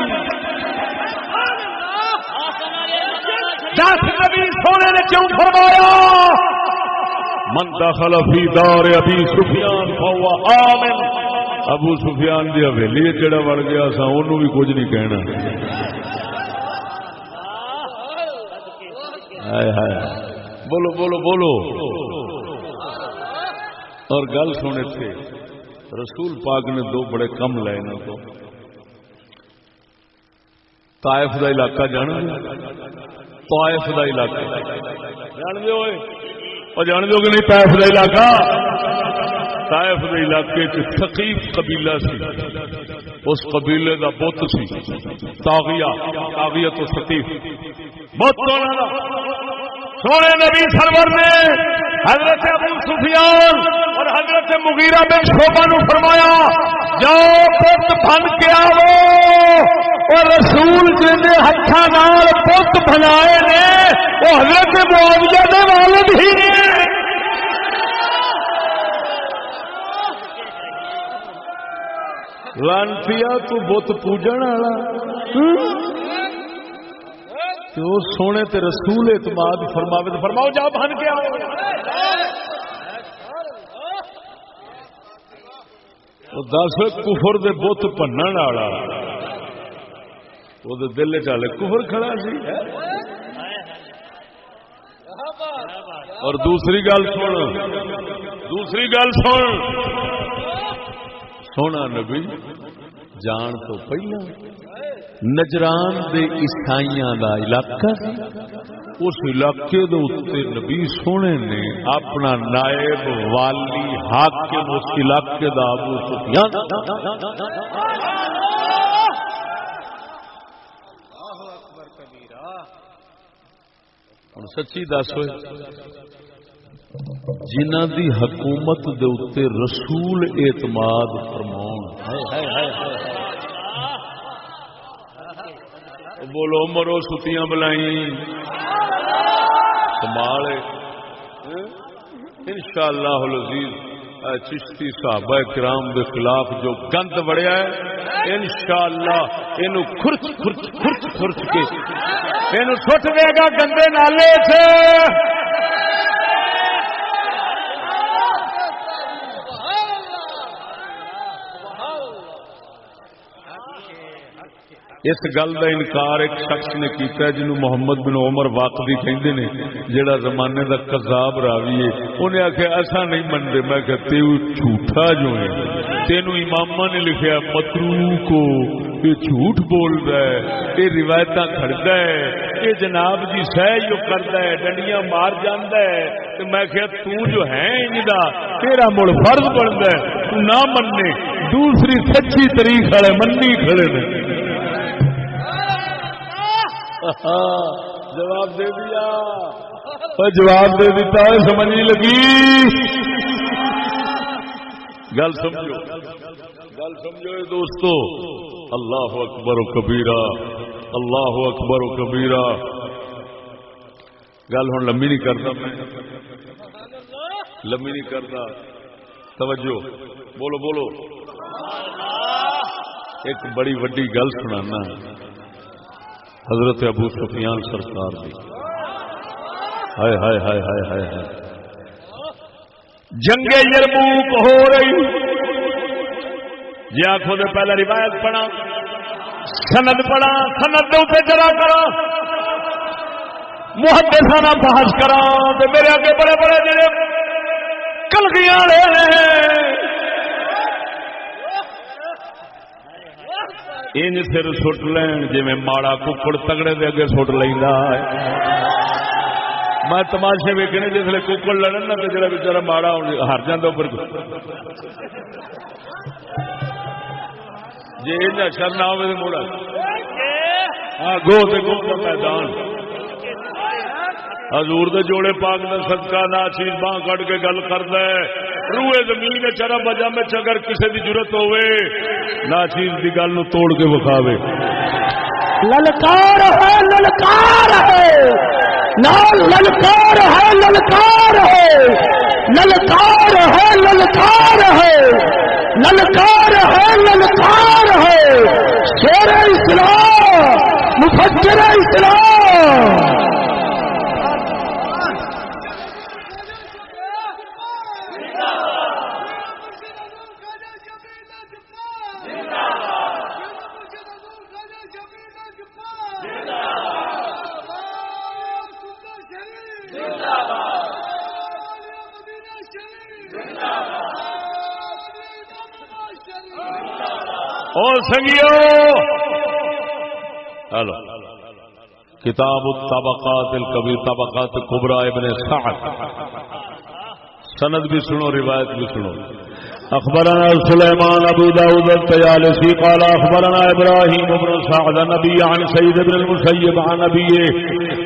دس نبی سونے نے کیوں فرمایا من دخل فی دار ابی سفیان فهو آمن۔ ابو سفیان دی حویلی جڑا وڑ گیا سا انہوں بھی کچھ نہیں کہنا۔ ہائے ہائے، بولو بولو بولو۔ اور گل سنے تھے رسول پاک نے دو بڑے کم لے نا تو طائف دا علاقہ جانا، طائف دا علاقہ جان دے ہوئے اور جان دے ہو کہ نہیں؟ طائف دا علاقہ، طائف دے علاقے چ ثقیف قبیلہ سی، اس قبیلے دا بت سی طاغیہ تو ثقیف بت دا۔ سونے نبی سرور نے حضرت ابو سفیان اور حضرت مغیرہ بن شعبہ نو فرمایا جاؤ بت بن کے آو، اور رسول جن ہتھاں نال بت بنائے نے وہ حضرت معاویہ دے والد ہی نے۔ لانتیا تو بت پوجن والا تو سونے تے رسول اعتماد فرماوے تو فرماؤ جا بن کے آؤ۔ دس کفر دے بت بنن والا وہ دل چالے کفر کھڑا سی۔ اور دوسری گل سن سونا نبی جان تو پہلا نجران دے عیسائیاں دا علاقہ اس علاقے دے اوتے نبی سونے نے اپنا نائب والی حاکم اس علاقے دا ابو سفیان ہن سچی دس ہوئے جنہ دی حکومت دے اتے رسول اعتماد فرماؤن بولو مرو ستیاں بلائیں کمال انشاءاللہ العزیز چشتی صحابہ کرام کے خلاف جو گند بڑھیا ہے انشاءاللہ اینو خرچ خرچ خرچ خرچ کے اینو سٹ دے گا گندے نالے سے. اس گل کا انکار ایک شخص نے کیتا ہے جنہوں محمد بن عمر واقعی کہندے نے جڑا زمانے دا کذاب راوی ہے. انہیں آخیا ایسا نہیں منتے. میں کہتے جھوٹا جو ہے تینوں امامہ نے لکھیا متروک کو یہ جھوٹ بولتا ہے یہ روایت کھڑتا ہے یہ جناب جی سہ جو کرتا ہے ڈنڈیاں مار جانا ہے. تو میں کہ تو جو ہے انجا تیرا مڑ فرض بنتا ہے تو نہ مننے دوسری سچی طریق والے منی کھڑے نے. جواب دے دیا جواب دے دیتا ہے سمجھ نہیں لگی. گل سمجھو دوستو. اللہ اکبر و کبیرہ اللہ اکبر و کبیرہ. گل ہوں لمبی نہیں کرتا میں لمبی نہیں کرتا. توجہ بولو بولو. ایک بڑی وڈی گل سنانا حضرت ابو سفیان سرکار دی. ہائے ہائے ہائے ہائے ہائے ہائے. جنگ یرموک ہو رہی جی آنکھوں نے پہلے روایت پڑھا سند پڑھا سند دے اوپر جرا کرا محدثانہ بحث کرا تے میرے اگے بڑے بڑے جڑے کلگیاں والے ان سر سٹ لین جی ماڑا ککڑ تگڑے دے اگے سٹ لینا. میں تماشے ویکنے جسے ککڑ لڑن نہ جڑا بچارا ماڑا ہر جانا اوپر جی شر نہ ہو موڑا گو تے گو کا میدان. حضور دے جوڑے پاک دا صدقہ نا چیز باں کٹ کے گل کردا ہے روئے زمین میں چرا بجا میں اگر کسی دی ضرورت ہوئے نا چیز دی گل نو توڑ کے وکھاوے. للکار ہے للکار ہے نال للکار ہے للکار ہے للکار ہے للکار ہے للکار ہے للکار ہے. شیر اسلام مفجر اسلام. اور سنگیو ہلو کتاب الطبقات الکبیر طبقات کبریٰ ابن سعد. سند بھی سنو روایت بھی سنو. اخبرنا سلیمان ابو داود الطیالسی قال اخبرنا ابراہیم بن سعد نبی عن سید بن المسیب عن نبیه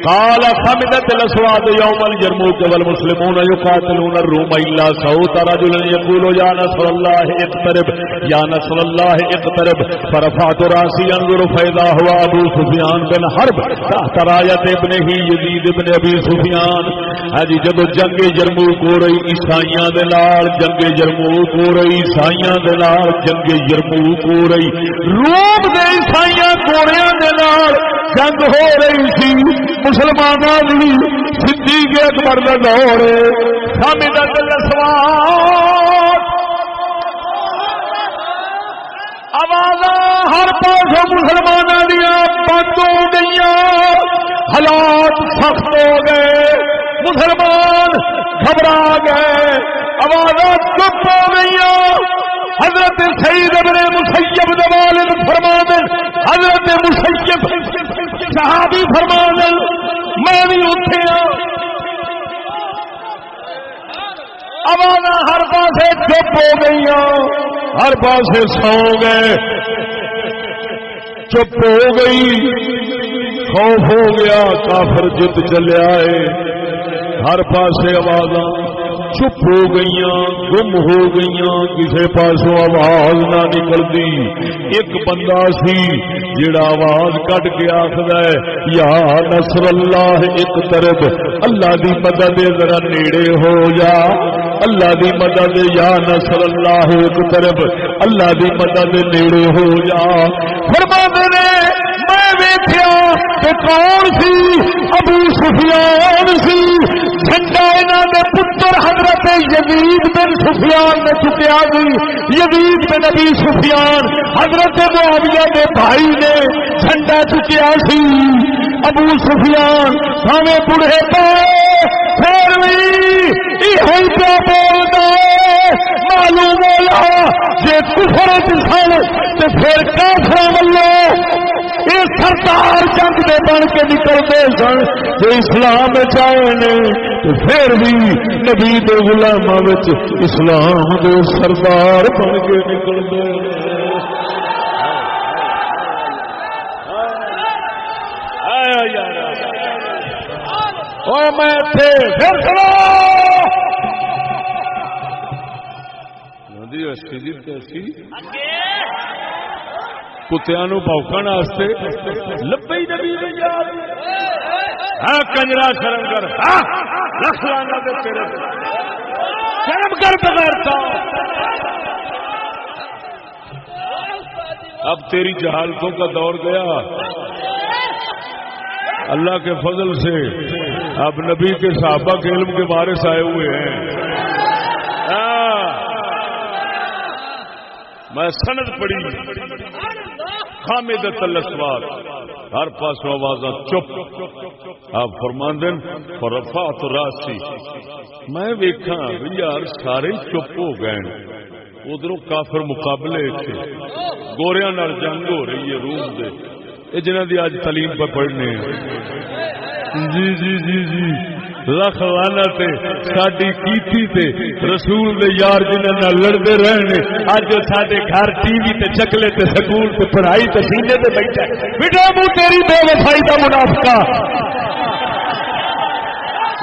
قال خمدت الاسواد يوم الجرموك والمسلمون يقاتلون الروم الا صوت رجل يقول يا نصر الله اقترب يا نصر الله اقترب فرفعت راسي انظر فاذا هو ابو سفيان بن حرب تحت رايه ابنه يزيد بن ابي سفيان. اجی جب جنگ جرموک ہو رہی عیسائیاں دے نال جنگ جرموک ہو رہی عیسائیاں دے نال جنگ جرموک ہو رہی روم دے عیسائیاں گھوڑیاں دے نال جنگ ہو رہی سی. مسلماناں دی صدیق اکبر دا دور خامدۃ الاسواد آوازاں ہر پاسوں مسلماناں دیاں بند ہو گئیاں. حالات سخت ہو گئے مسلمان گھبرا گئے آوازاں چپ ہو گئی. حضرت سعید ابن مسیب دے والد فرماندے حضرت مسیب صحابی فرماندے میں بھی اٹھے آوازاں ہر پاسے چپ ہو گئی ہر پاسے سو گئے چپ ہو گئی. خوف ہو گیا کافر جت چلیا ہے ہر پاسے آوازاں چپ ہو گئیاں گم ہو گئیاں کسے پاسوں آواز نہ نکلتی ایک بندہ سی جڑا آواز کٹ کے آخدا ہے یا نصر اللہ ایک طرف اللہ دی مدد ذرا نیڑے ہو جا اللہ دی مدد یا نصر اللہ ایک طرف اللہ دی مدد نیڑے ہو جا فرماندے نے میں ویکھیا کہ کون سی ابو سفیان سی جھنڈا انہاں دے پتر حضرت یزید بن سفیان نے چکیا سی یزید بن ابی سفیان حضرت معاویہ دے بھائی نے جھنڈا چکیا سی ابو سفیان ہمیں بڑھے پائے پھر بھی یہ پیا بولتا معلوم ہوا جے کفر سن تو پھر کافر والو یہ سردار جنگ دے بن کے نکلتے سن جو اسلام چاہے تو پھر بھی نبی دے غلاماں وچ اسلام دے سردار بن کے نکلتے میں تھے پھر سنو کتیاں نو بھوکن واسطے لبے نبی دے یار ہاں کنجرا شرم کر ہاں لکھ لانا دے تیرے شرم کر بغیر تھا اب تیری جہالتوں کا دور گیا اللہ کے فضل سے اب نبی کے صحابہ کے علم کے وارث آئے ہوئے ہیں میں سند پڑھی خامدۃ الاسوات ہر پاس آوازاں چپ آپ فرماندن فرفعت راسی میں ویکھاں یار سارے چپ ہو گئے ادھروں کافر مقابلے تھے گوریاں نال جنگ ہو رہی ہے روم دے یہ جنہاں دی آج تعلیم پہ پڑھنے جی جی جی جی لکھ لعنت ساڈی کیتی تے رسول دے یار جنہاں نال لڑدے رہنے اج ساڈے گھر ٹی وی تے چکلے تے سکول تے پڑھائی تے سینے تے بیٹھا بیٹا منہ تیری بے وفائی دا منافقہ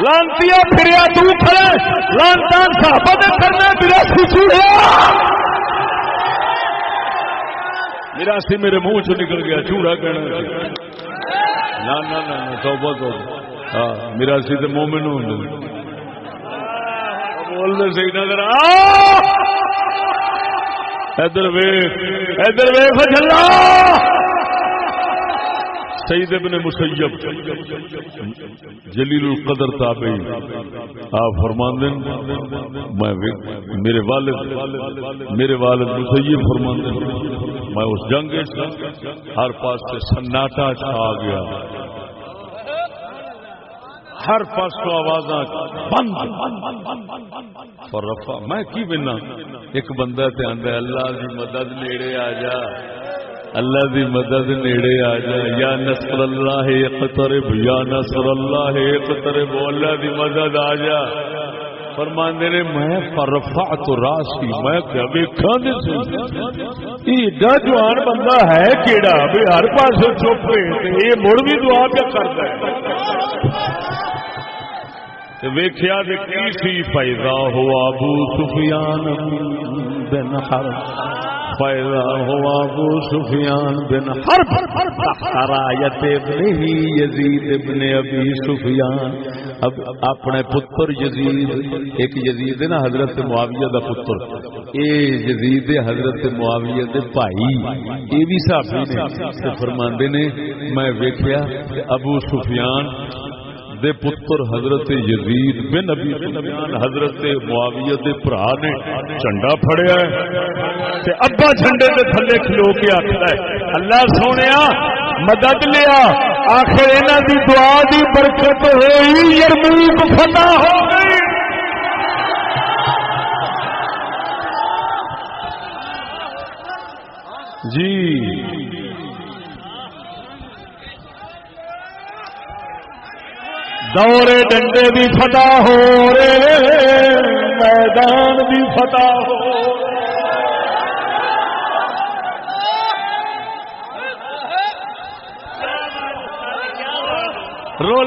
لانتیا پھریا تو کھڑے لانتان صحابہ دے کرنا میرا چوڑا میرا سی میرے منہ چ نکل گیا چوڑا کہنا نہ توبہ توبہ ہاں میرا سی تو مومن ہوں بولنے سے نظر ادھر ویخ جلا سید ابن مسیب جلیل القدر تابعی آپ فرماندن میرے والد مسیب فرماندن میں اس جنگ ہر پاس سے سناٹا چھا گیا ہر پاس کو آوازاں بند فرفع میں کی بنا ایک بندہ تے آندا اللہ دی مدد نیڑے آ جا اللہ دی مدد نیڑے آ جا یا نصر اللہ اقترب یا نصر اللہ اقترب اللہ دی مدد آ جا فرماندے نے میں فرفعت راسی میں کیا ویکھاں دے سی ایڈا جوان بندہ ہے کیڑا بھی ہر پاسے چپ تے یہ مڑ بھی دعا کیا کردا ہے ویکھیا تے کی سی فیضا ہوا ابو سفیان بن حرب فیضا ہوا ابو سفیان بن حرب رایت ابن ہی یزید ابن ابی سفیان اب اپنے پتر یزید ایک یزید نا حضرت معاویہ دا پتر اے یزید حضرت معاویہ دے بھائی اے بھی صحابی نے فرماندے نے میں ویکھیا ابو سفیان دے پتر حضرت یزید بن ابی سفیان حضرت معاویہ دے بھرا نے جھنڈا پھڑیا ہے تے ابا جھنڈے دے تھلے کھلو کے آکھدا ہے اللہ سونیا مدد لیا آخر انہاں دی دعا دی برکت ہوئی یرموک فتح ہو گئی جی دورے ڈنڈے بھی فتح ہو رے میدان بھی فتح ہو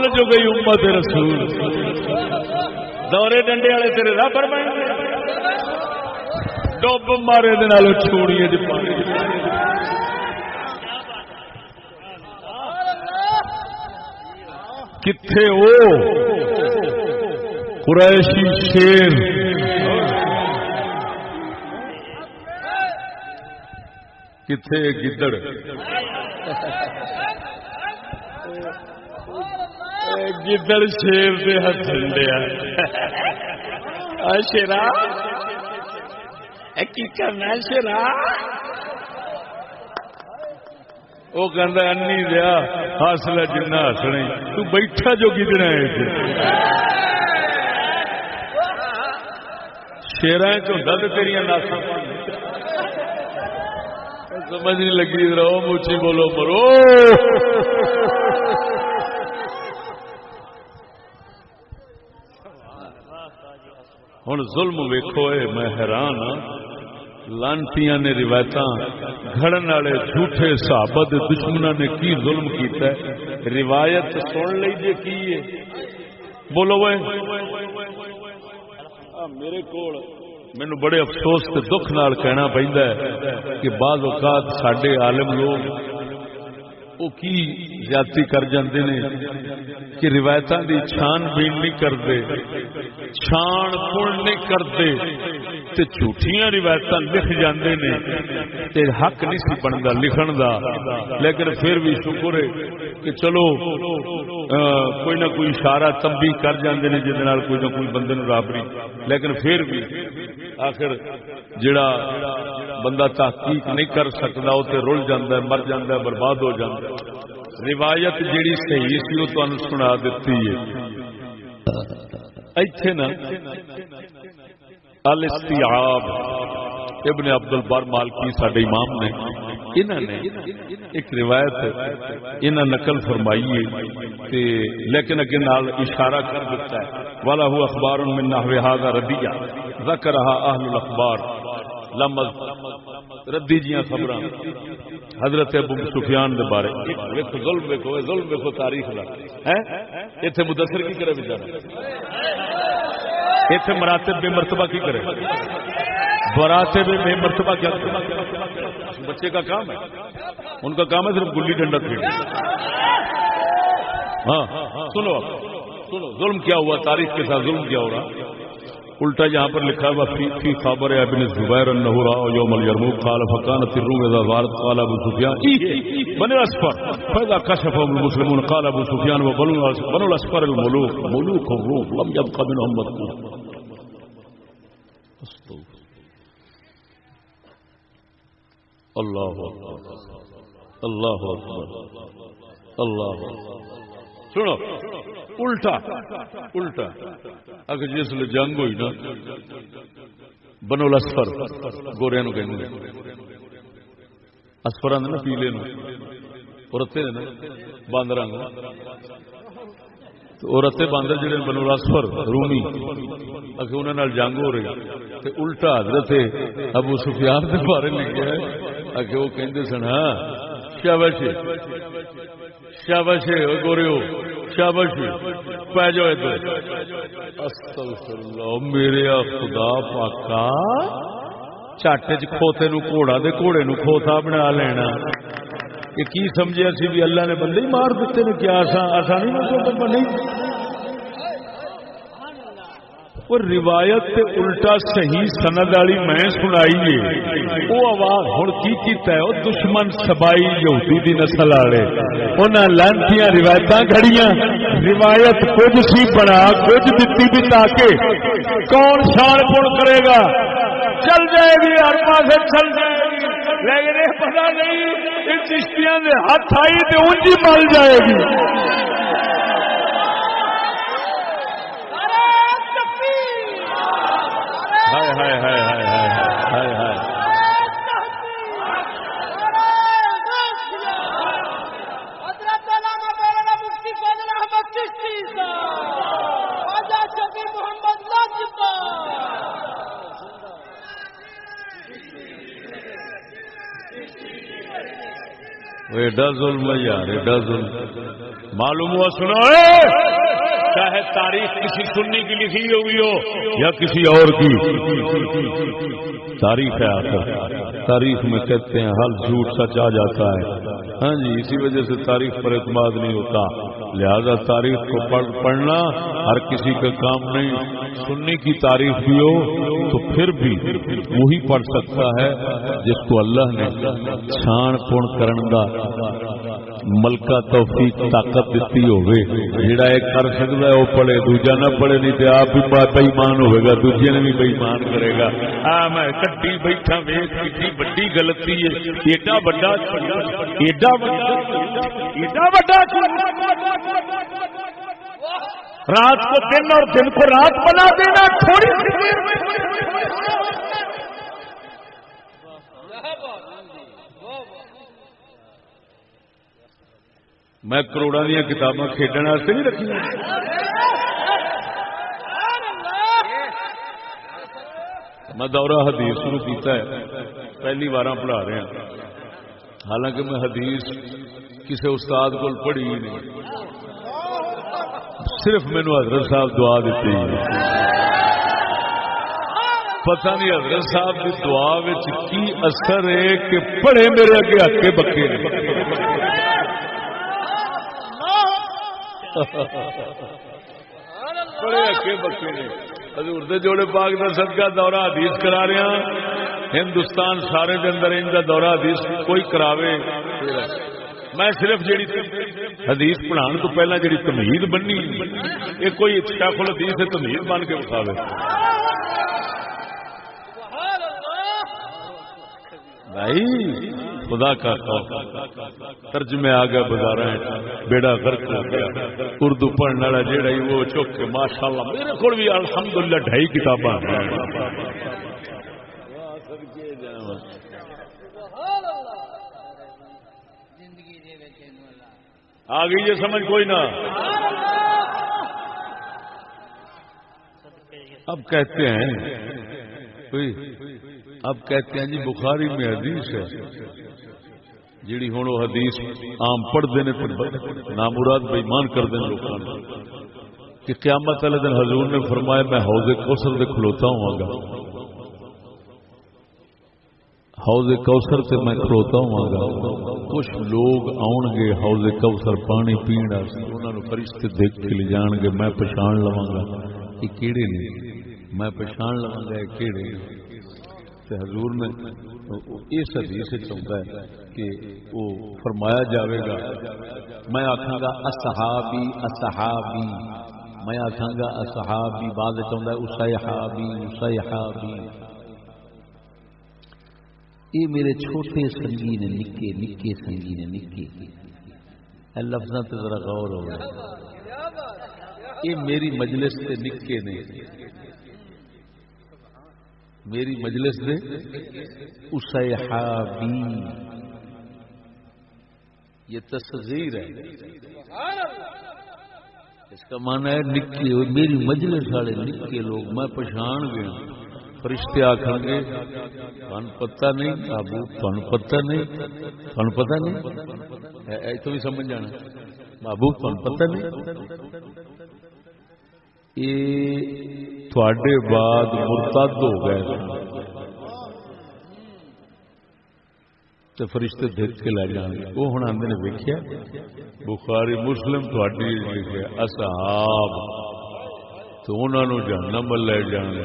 بھول جو گئی امت رسول دورے ڈنڈے والے تیرے رابر بن ڈب مارے چھوڑیے جی پانی کتھے وہ قریشی شیر کتھے گدڑ گدڑ شیر دے ہاتھ ڈنڈیا شیرا کی کرنا شیرا وہ کہندا انی دیا حاصل جنہ ہسنے تو بیٹھا جو گدڑا ہے شیرا چوندا تے تیریاں ناساں سمجھ نہیں لگی رہو موچی بولو مرو ہوں ظلم ویکھو میں حیران ہاں لانتیاں نے روایت گھڑن والے جھوٹے صحابہ دے دشمنوں نے کی ظلم کیتا ہے روایت سن لی جے کی ہے بولو وے میرے کول مینوں بڑے افسوس تے دکھ نال کہنا پیندا ہے کہ بعض اوقات ساڈے عالم لوگ وہ کی زیادتی کر جاندے نے کہ روایتاں دی چھان بین نہیں کرتے چھان پڑ نہیں کرتے تے جھوٹیاں روایتاں لکھ جاندے نے تے حق نہیں سی بندا لکھن دا لیکن پھر بھی شکر ہے کہ چلو کوئی نہ کوئی اشارہ تنبیہ کر جاندے نے جس نال کوئی نہ کوئی بندے نوں رابری لیکن پھر بھی آخر جڑا بندہ تحقیق نہیں کر سکتا وہ تے رل جاندا ہے مر جاندا ہے برباد ہو جاندا ہے روایت جیڑی صحیح سی وہ تانوں سنا دتی ہے ایتھے نا الاستیعاب ابن عبد البر مالکی ساڈے امام نے انہاں نے ایک روایت انہاں نقل فرمائی ہے تے لیکن اگے نال اشارہ کر دیتا ہے والا هو اخبار من نحو هذا ردیہ ذکرها اهل الاخبار لمز ردی جیاں خبراں حضرت ابو سفیان دے بارے ویکھو ظلم ویکھو تاریخ دا ہیں ایتھے مدثر کی کرے بیچارہ ایتھے مراتب بے مرتبہ کی کرے مراتب بے مرتبہ کیا کرے بچے کا کام ہے ان کا کام ہے صرف گلی ڈنڈا کھیلنا ہاں سنو ظلم کیا ہوا تاریخ کے ساتھ ظلم کیا ہو رہا الٹا یہاں پر لکھا ہوا فی خبر ابن الزبیر انه راى يوم اليرموك قال فكانت الروم اذا غارت قال ابو سفيان بني الاسفر فاذا كشفهم المسلمون قال ابو سفيان وبنو الاسفر الملوك ملوك الروم لم يبق منهم مذكور اللہ اکبر اللہ اکبر اللہ اکبر سنو الٹا اگر جس لئے جنگ ہوئی نا بنو الاسفر گورے نو کہیں گے اسفران نا پیلے نو اور رتے نا باندران اور رتے باندر جڑے بنو الاسفر رومی اگر انہوں نے جنگ ہو رہی تو الٹا حضرت ابو سفیان دے بارے لکھا ہے اگر وہ کہیں سن ہاں شاباش گورے ہو شاباش پہ جاؤ ادھر استغفر اللہ میرے خدا پاکا چٹ چ کھوتے نو گھوڑا دے گھوڑے نو کھوتا بنا لینا یہ کی سمجھے اسی بھی اللہ نے بندے ہی مار دیتے نے کیا آسانی نہیں وہ روایت تے الٹا صحیح سند والی میں سنائی ہے وہ آواز ہن کی کیتا ہے وہ دشمن سبائی یہودی دی نسل والے انہاں لانتیاں روایتاں گھڑیاں روایت کچھ سی بنا کچھ دتی بھی تاکہ کون شان پڑ کرے گا چل جائے گی ہر پاسے چل جائے گی لیکن یہ پتہ نہیں ان چشتیاں دے ہاتھ آئی تے اونجی مل جائے گی ہائے ہائے ہائے ہائے ہائے ہائے حضرت علامہ مولانا مفتی فضل احمد چشتی صاحب خواجہ شفیع محمد لاجپت ایڈا ظلم ہے یار، ایڈا ظلم معلوم ہوا. سنو چاہے تاریخ کسی سنی کی لکھی ہوئی ہو یا کسی اور کی، تاریخ ہے آخر. تاریخ میں کہتے ہیں حل جھوٹ سچ آ جاتا ہے. ہاں جی، اسی وجہ سے تاریخ پر اعتماد نہیں ہوتا. لہذا تاریخ کو پڑھنا ہر کسی کا کام نہیں. سنی کی تاریخ بھی ہو تو پھر بھی وہی پڑھ سکتا ہے جس کو اللہ نے چھان پون کرن دا ملکہ توفیق طاقت دیتی ہوئے. جڑا ایک کر سکتا ہے وہ پڑھے، دوجا نہ پڑھے، نہیں تو آپ بھی بےمان ہوئے گا، دوجے نے بھی بےمان کرے گا. میں کٹی بیٹھا ویخ کتنی بڑی غلطی ہے. ایڈا بڑا رات کو دن اور دن کو رات بنا دینا تھوڑی سی دیر میں. میں کروڑوں دیا کتاباں کھیڈن واسطے نہیں رکھی. میں دورہ حدیث شروع کیتا ہے، پہلی بار پڑھا رہا ہوں. حالانکہ میں حدیث کسی استاد کو پڑھی ہی نہیں، صرف مینو حضرت صاحب دعا دیتی. پتہ نہیں حضرت صاحب کی دعا کی اثر ہے کہ پڑھے میرے اگے ہکے بکے نے. بڑے ہکے بکے نے. حضور دے جوڑے پاک دا صدقہ دورہ حدیث کرا رہے ہیں. ہندوستان سارے دے اندر ان کا دورہ حدیث کوئی کراوے. میں صرف جیڑی حدیث پڑھان تو پہلا جیڑی تمہید بننی یہ کوئی شیخ الحدیث ہے تمہید بن کے بتاوے. بھائی خدا کا ترجمے آ گیا بازار بیڑا غرق ہو گیا. اردو پڑھنے والا جہاں وہ چک کے ماشاء اللہ میرے کو بھی الحمدللہ 2.5 کتاباں آ گئی یہ سمجھ کوئی نہ. اب کہتے ہیں جی بخاری میں حدیث ہے جیڑی ہوں وہ حدیث عام پڑھتے ہیں نامراد بےمان کرتے ہیں لوگوں کہ قیامت والے دن حضور نے فرمایا میں حوض کوثر سے کھلوتا ہوں گا. حوض کوثر سے میں کھلوتا ہوں گا. کچھ لوگ آؤ گے حوض کوثر پانی پینے، انہوں نے فرشتے دیکھ کے لے جان گے. میں پچھان لواں گا یہ کیڑے نے، میں پچھان لواں گا یہ کیڑے. حضور نے اس حدیث سے چاہتا ہے کہ وہ فرمایا جاوے گا میں آکھاں گا اصحابی اصحابی، میں آکھاں گا اصحابی. بعد چاہتا ہے اصحابی اصحابی. یہ میرے چھوٹے سنگی نے نکے نکے سنگی نے نکے. لفظاں تے ذرا غور ہو گیا. یہ میری مجلس تے نکے نے، میری مجلس دے اصحابی. یہ تصغیر ہے، اس کا معنی ہے نکے. میری مجلس والے نکے لوگ میں پہچان گیا. فرشتے آخر گے تھن پتہ نہیں ابو، تھن پتہ نہیں، تھن پتہ نہیں. تو بھی سمجھ جانا بابو تھن پتہ نہیں. یہ تھوڑے بعد مرتد ہو گئے تو فرشتے دیکھ کے لے جان گے. وہ ہوں آدھے نے ویکیا بخاری مسلم تھوڑی لکھے اصحاب تو انہوں نے جہنم لے جان گے.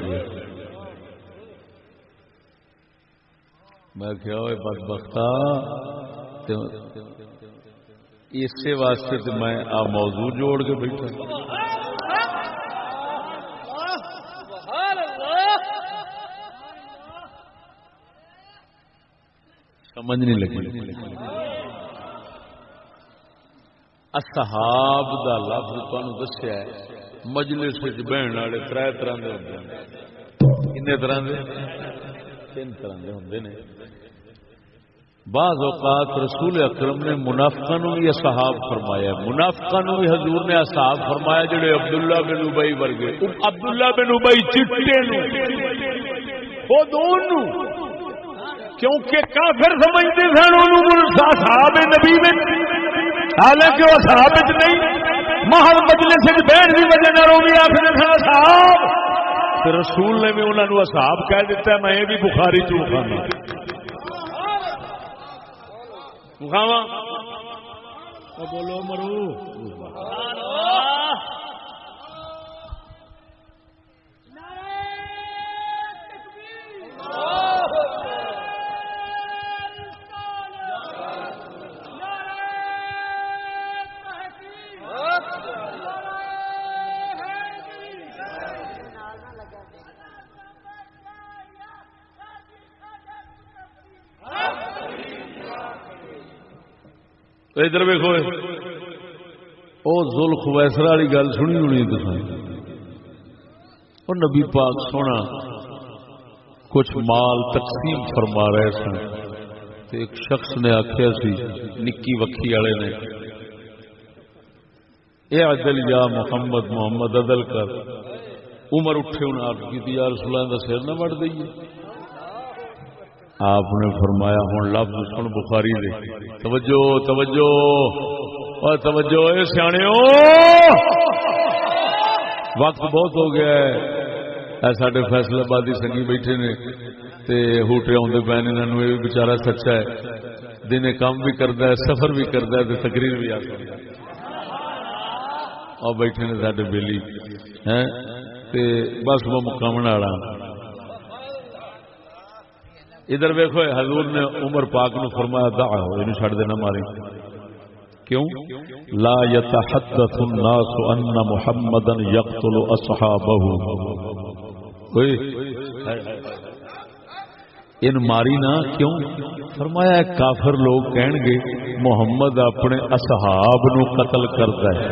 میں کیا ہوئے بدبختا اسی واسطے تو میں آ موضوع جوڑ کے بیٹھا. سمجھ نہیں لگی. اصحاب دا لفظ تمہیں دسیا ہے مجلس بہن والے 3 طرح کے ہوتے ہیں. کنے طرح کے؟ 3 طرح کے ہوتے ہیں. بعض اوقات رسول اکرم نے منافقوں بھی اصحاب فرمایا. منافقوں بھی حضور نے اصحاب فرمایا جڑے عبداللہ بن ابئی ورگے. عبداللہ بن ابئی چٹے کیونکہ کافر سمجھتے سن صحاب نبی میں، حالانکہ وہ صحاب نہیں، محل مجلس بیٹھ کی وجہ نہ روی آخر سن صحاب، رسول نے بھی انہوں نے اصحاب کہہ دیتا ہے. میں یہ بھی بخاری چ کھانا بولو مرو ادھر ویکھو او ذل خویسرا والی گل سنی ہونی تساں. اور نبی پاک سونا کچھ مال تقسیم فرما رہے سن تو ایک شخص نے آخیا سی نکی وکھی والے نے، اے عدل یا محمد، محمد عدل کر. عمر اٹھے انہیں عرض کی یا رسول اللہ دا سر نہ وڑ دئیے. آپ نے فرمایا ہوں لفظ سن بخاری دے، توجہ توجہ اور توجہ اے سیاںیو، وقت بہت ہو گیا ہے. ساڈے فیصل آبادی سنگی بیٹھے نے تے ہوٹے آدھے پے نے، انہوں یہ بچارا سچا ہے، دنے کام بھی کرتا ہے، سفر بھی کرتا ہے، تقریر بھی آ سکتا ہے. اور بیٹھے نے ساڈے بیلی ہیں تے بس وہ مقامن والا. ادھر ویکھو حضور نے عمر پاک نو فرمایا دعو، یہ چھڑ دینا ماری. کیوں؟ لا يتحدث الناس ان محمدا يقتل اصحابه. ان ماری نہ کیوں؟ فرمایا کافر لوگ کہن گے محمد اپنے اصحاب نو قتل کرتا ہے.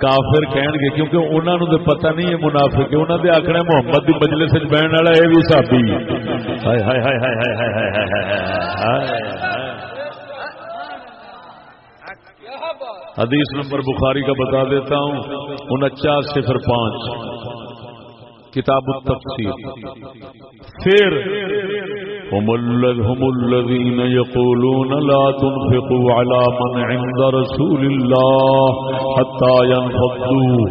کافر کہن گے کیونکہ انہوں نے پتہ نہیں ہے منافق ہے، انہوں نے آخنا محمد دی مجلس وچ بہن والا یہ بھی صحابی ہے. ہائے ہائے ہائے ہائے ہائے ہائے ہائے. حدیث نمبر بخاری کا بتا دیتا ہوں 4905 کتاب التفسیر. پھر هم الذين يقولون لا تنفقوا على من عند رسول الله حتى ينفضوا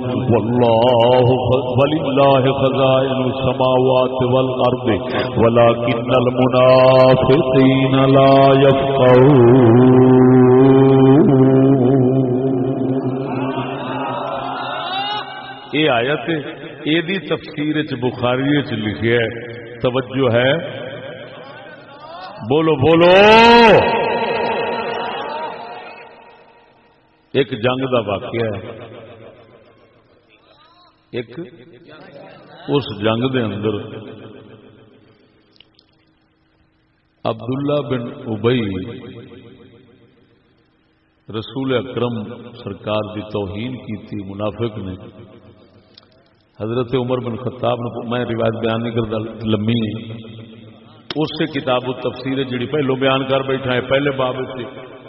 ولله خزائن السماوات والأرض ولكن المنافقين لا يفقهون. یہ آیت ایدی تفسیر بخاری لکھی ہے. توجہ ہے، بولو بولو. ایک جنگ دا واقعہ ہے، ایک اس جنگ دے اندر عبداللہ بن ابی رسول اکرم سرکار دی توہین کی تھی منافق نے. حضرت عمر بن خطاب نے، میں روایت بیان نہیں کرتا لمبی ہے، اس سے کتاب التفسیر جڑی پہلو بیان کر بیٹھا ہے پہلے باب سے،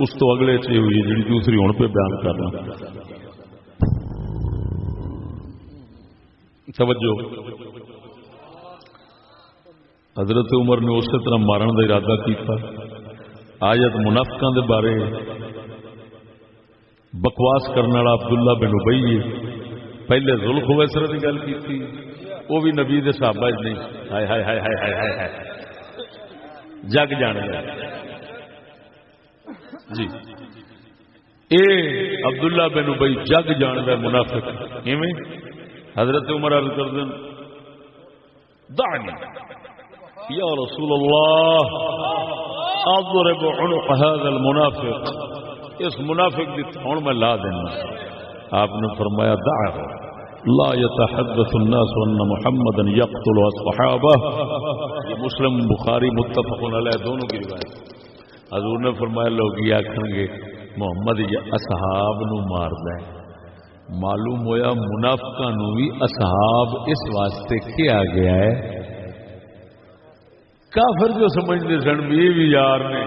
اس تو اگلے سے ہوئی جڑی دوسری ہوں پہ بیان کرنا. توجہ. حضرت عمر نے اسی طرح مارن کا ارادہ کیتا. آیت منافقاں دے بارے بکواس کرنے والا عبداللہ بن ابی پہلے ذوالخویسر کی گل کی تھی، وہ بھی نبی دے صحابہ نہیں. ہائے ہائے ہائے ہائے ہائے ہائے جگ جان گیا جی. اے عبداللہ بن ابی جگ جان گیا منافق. ایویں حضرت عمر عرض کر دیں دعنی یا رسول اللہ اضرب عنق هذا المنافق، اس منافق دی تھون میں لا دینا. آپ نے فرمایا دعہ لا يتحدث الناس ان محمدا يقتل اصحابه. یہ مسلم بخاری متفق علیہ دونوں کی روایت. حضور نے فرمایا لوگ یہ آکھیں گے محمد اصحاب نو ماردا ہے. معلوم ہویا منافقاں نو بھی اصحاب اس واسطے کیا گیا ہے. کافر جو سمجھتے سن بھی یار نے،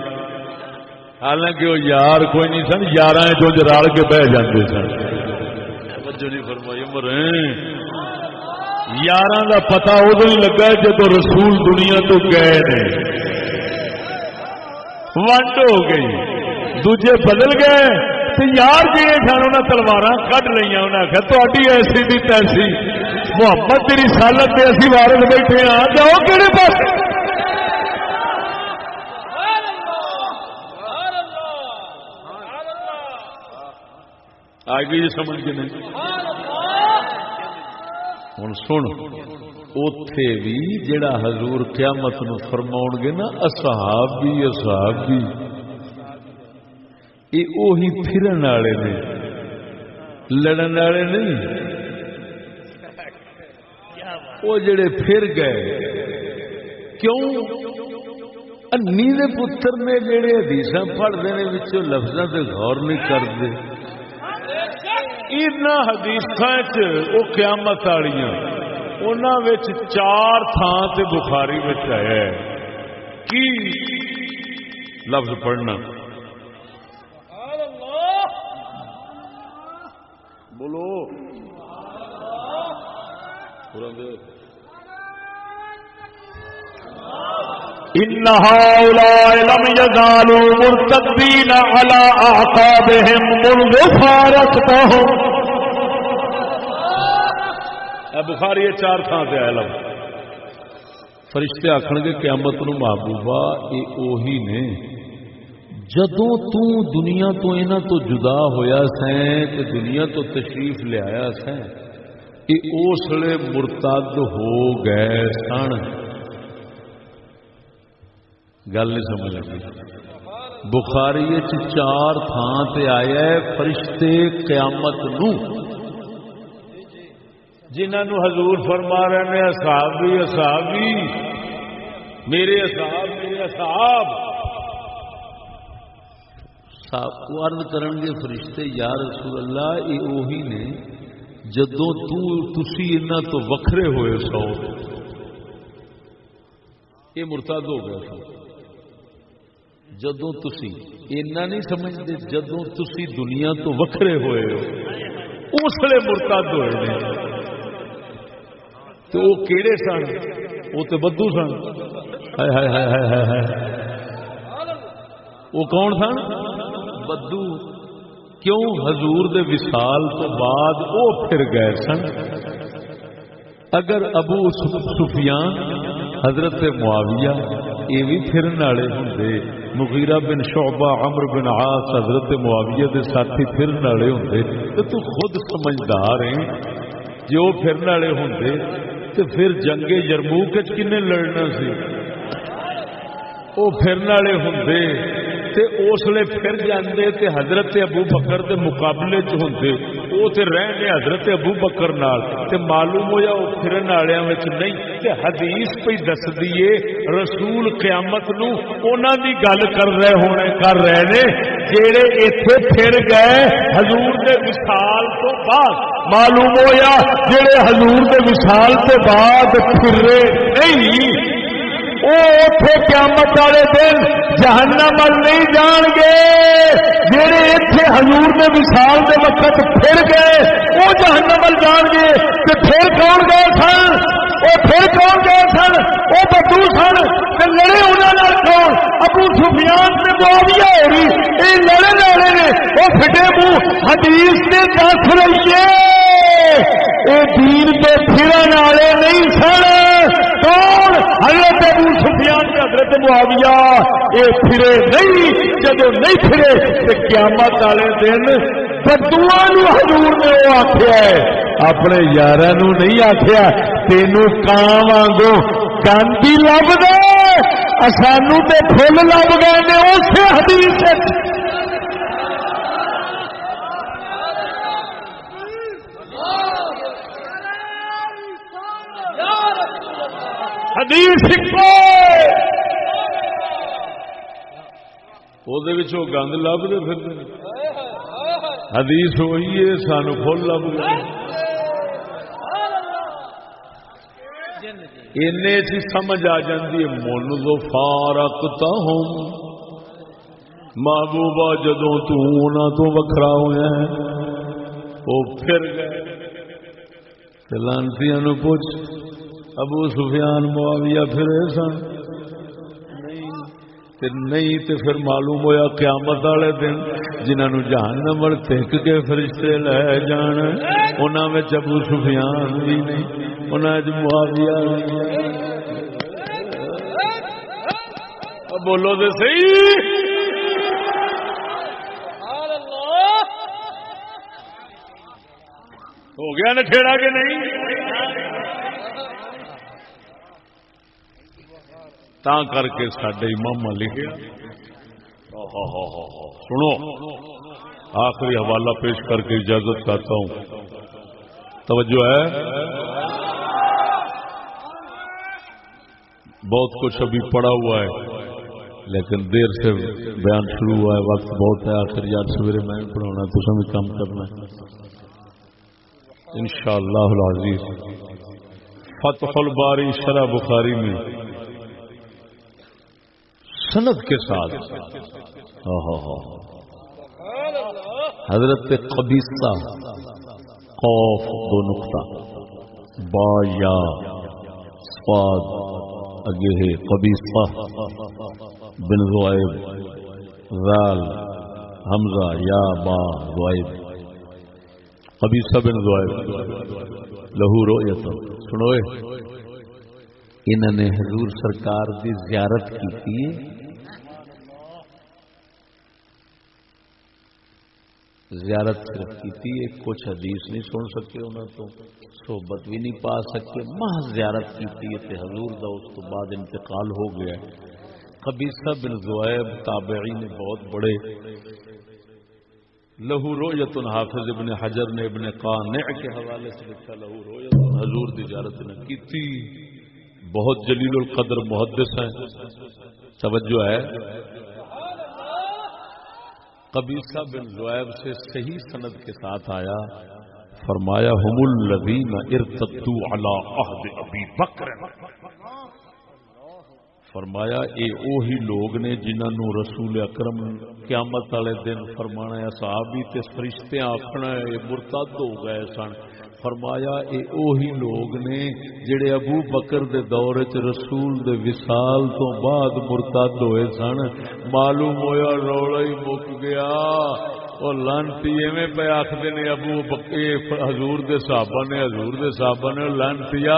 حالانکہ وہ یار کوئی نہیں سن، یاراں جو رل کے بہ جاندے سن. فرمائی عمر یاراں دا پتہ ادو ہی لگا جب رسول دنیا تو گئے نے. ونڈ ہو گئی، دوجے بدل گئے تو یار جی سن انہیں تلوار کھ لیا، انہیں آخیا تاری ایسی دی تیسی محمد کی رسالت سے اسی وارث بیٹھے ہاں، جاؤ کہڑے پاس؟ آ گئی سمجھ کے نہیں؟ ہوں سن، اوتھے بھی جڑا حضور قیامت نو فرماؤ گے نا اصحابی اصحابی، یہ اوہی پھرن والے نے، لڑن والے نہیں۔ وہ جڑے پھر گئے کیوں؟ انی دے پتر نے جڑے حدیثاں پڑھتے ہیں وچوں لفظاں تے غور نہیں کرتے۔ ان حدیثاں وہ قیامت والیاں انہاں وچ 4 تھاں تے بخاری وچ آیا ہے کی لفظ پڑھنا؟ بولو ان هؤلاء لم يزالوا مرتدين على اعقابهم منذ فارقتهم۔ بخاری 4 تھان سے آیا لفظ۔ فرشتے آخن گے قیامت نو محبوبہ یہ اوہی نے جدوں تو دنیا تو انہاں تو جدا ہویا سیں تے دنیا تو تشریف لے آیا سیں، یہ اس لیے مرتد ہو گئے سن۔ گل نہیں سمجھ لگی؟ بخاری 4 تھان تے آیا ہے فرشتے قیامت نو جنہاں نو حضور فرما رہے ہیں اصحابی اصحابی، میرے اصحاب میرے اصحاب، عرض کرن گے فرشتے یا رسول اللہ یہ اوہی نے جدوں تسی انہاں تو وکھرے ہوئے سو، یہ مرتد ہو گیا سو۔ جدوں تسی اینا نہیں سمجھتے، جدوں تسی دنیا تو وکھرے ہوئے ہو اس لیے مرتد ہوئے نے۔ تو وہ کیڑے سن؟ وہ تو بدو سن۔ ہائے ہائے ہائے ہائے ہائے، وہ کون سن؟ بدو۔ کیوں؟ حضور دے وصال تو بعد وہ پھر گئے سن۔ اگر ابو سفیان حضرت معاویہ یہ بھی پھرن والے ہوندے، مغیرہ بن شعبہ عمرو بن عاص حضرت معاویہ دے ساتھی پھرن والے ہوندے تو تو خود سمجھدار ہیں جو پھرن والے ہوندے تو پھر جنگ یرموک وچ کنے لڑنا سی؟ وہ پھرن والے ہوندے تے اس لیے پھر جاندے تے حضرت ابو بکر دے مقابلے چ ہوندے، وہ تے رہنے حضرت ابو بکر نال تے معلوم ہویا وہ پھرن والیاں وچ نہیں۔ تے حدیث پہ دس دیے رسول قیامت نو انہاں دی گل کر رہے نے جڑے ایتھے پھر گئے حضور دے وصال تو بعد۔ معلوم ہویا جڑے حضور دے وصال تو بعد پھرے نہیں وہ اوتھے قیامت والے دن جہنم ول نہیں جان گے۔ جڑے ایتھے حضور دے وصال دے وقت پھر گئے وہ جہنم ول جان گے۔ تے پھر کون گئے سن؟ وہ پھر کون گئے سن؟ وہ بدو سن۔ تے لڑے انہاں نال کون؟ ابو سفیان تے معاویہ ہوری، یہ لڑے والے نے۔ وہ پھٹے منہ حدیث نے دس رہیے یہ دین تے پھرن والے نہیں سن۔ کون؟ حضرت ابو سفیان تے حضرت معاویہ یہ پھرے نہیں۔ جدو نہیں پھرے تے قیامت والے دن بدوآں نو حضور نے وہ آخیا ہے، اپنے یاراں نو نہیں آخیا تینوں کان وانگو گاندھی لب دے، سانو تے پھل لب گئے نے اسی حدیث۔ حدیث وہ گند لبتے پھر حدیث ہوئی ہے سانو پھل لب گئے۔ اینے چ سمجھ آ جاتی ہے منذ فارقتہم، محبوبہ جدوں تو انہاں تو وکھرا ہویا ہے وہ پھر گئے۔ لانتیاں نو پوچھ ابو سفیان معاویہ پھرے سن نہیں؟ نہیں تے پھر معلوم ہویا قیامت والے دن جنہوں جہنم ول تک کے فرشتے لے جان انہاں وچ ابو سفیان بھی نہیں، انہاں وچ معاویہ بولو تے صحیح ہو گیا نا کھیڑا کہ نہیں؟ تا کر کے سڈے امام لکھے سنو آخری حوالہ پیش کر کے اجازت چاہتا ہوں، توجہ ہے، بہت کچھ ابھی پڑا ہوا ہے لیکن دیر سے بیان شروع ہوا ہے، وقت بہت ہے، آخر یار سویرے میں پڑھانا تو سمجھ کام کرنا ہے انشاءاللہ العزیز۔ فتح الباری شرح بخاری میں سند کے ساتھ حضرت قبیصہ قوف دو نقطہ با یا صاد اگے ہے قبیصہ بن ذؤیب ذال حمزہ یا با ذؤیب قبیصہ بن ذؤیب لہو رؤیت سنوئے انہوں نے حضور سرکار دی زیارت کی تھی، زیارت صرف کی تھی، کچھ حدیث نہیں سن سکے انہوں تو صحبت بھی نہیں پا سکے، محض زیارت کی تھی تے حضور دا اس تو بعد انتقال ہو گیا۔ قبیصہ بن ذؤیب تابعی نے بہت بڑے، لہو رؤیت حافظ ابن حجر نے ابن قانع کے حوالے سے لکھا لہو رؤیت حضور دی زیارت نے کی تھی، بہت جلیل القدر محدث ہیں، توجہ ہے۔ قبیصہ بن ذؤیب سے صحیح سند کے ساتھ آیا، فرمایا ہم الذین ارتدوا علی عہد ابی بکر، فرمایا اے اوہی لوگ نے جنہاں نو رسول اکرم قیامت والے دن فرمانا ہے صحابی تے فرشتے آکھنا ہے مرتد ہو گئے سن، فرمایا اے اوہی لوگ نے جڑے ابو بکر دے دور وچ رسول دے وصال تو بعد مرتد ہوئے سن، معلوم ہویا رولا ہی مک گیا۔ اور لانتی ایویں پہ آخدے نے ابو بکر حضور دے صحابہ نے، حضور دے صحابہ نے، لانتیا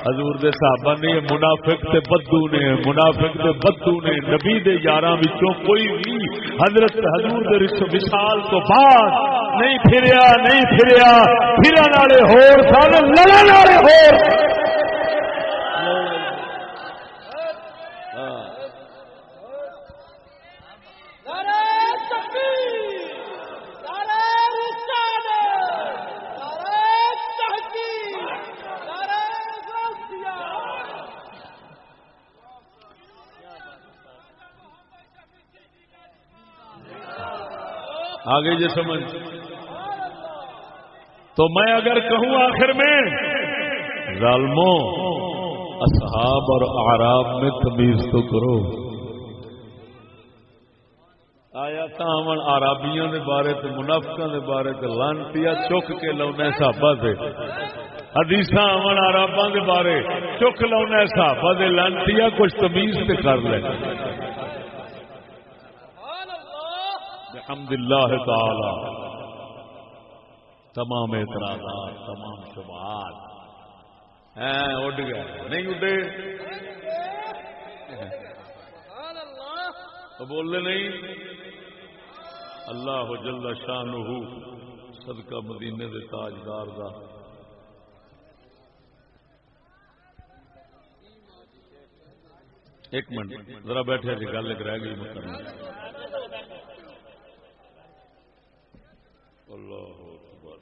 حضور دے صحابہ نے، منافق تے بدو نے، منافق تے بدو نے، نبی دے یاراں وچوں کوئی بھی حضرت حضور دے وصال تو بعد نہیں پھریا، نہیں پھریا، پھرن والے ہور سن، لڑن والے ہور۔ آگے یہ سمجھ تو میں اگر کہوں آخر میں ظالموں اصحاب اور اعراب میں تمیز تو کرو، آیا تاون عربیوں کے بارے تے منافقاں دے بارے تے لانتیا چک کے لاؤنا صحابہ دے، حدیثاں آون عرباں دے بارے چک لاؤنا صحابہ دے، لانتیا کچھ تمیز تے کر لے بحمد اللہ تعالی۔ تمام اعتراضات، تمام شبہات اڑ گئے، نہیں اڈے تو بولنے نہیں۔ اللہ جل شانہ صدقہ مدینے دے تاجدار دا ایک منٹ ذرا بیٹھے جی، گل ایک رہ گئی مکمل۔ اللہ اکبر۔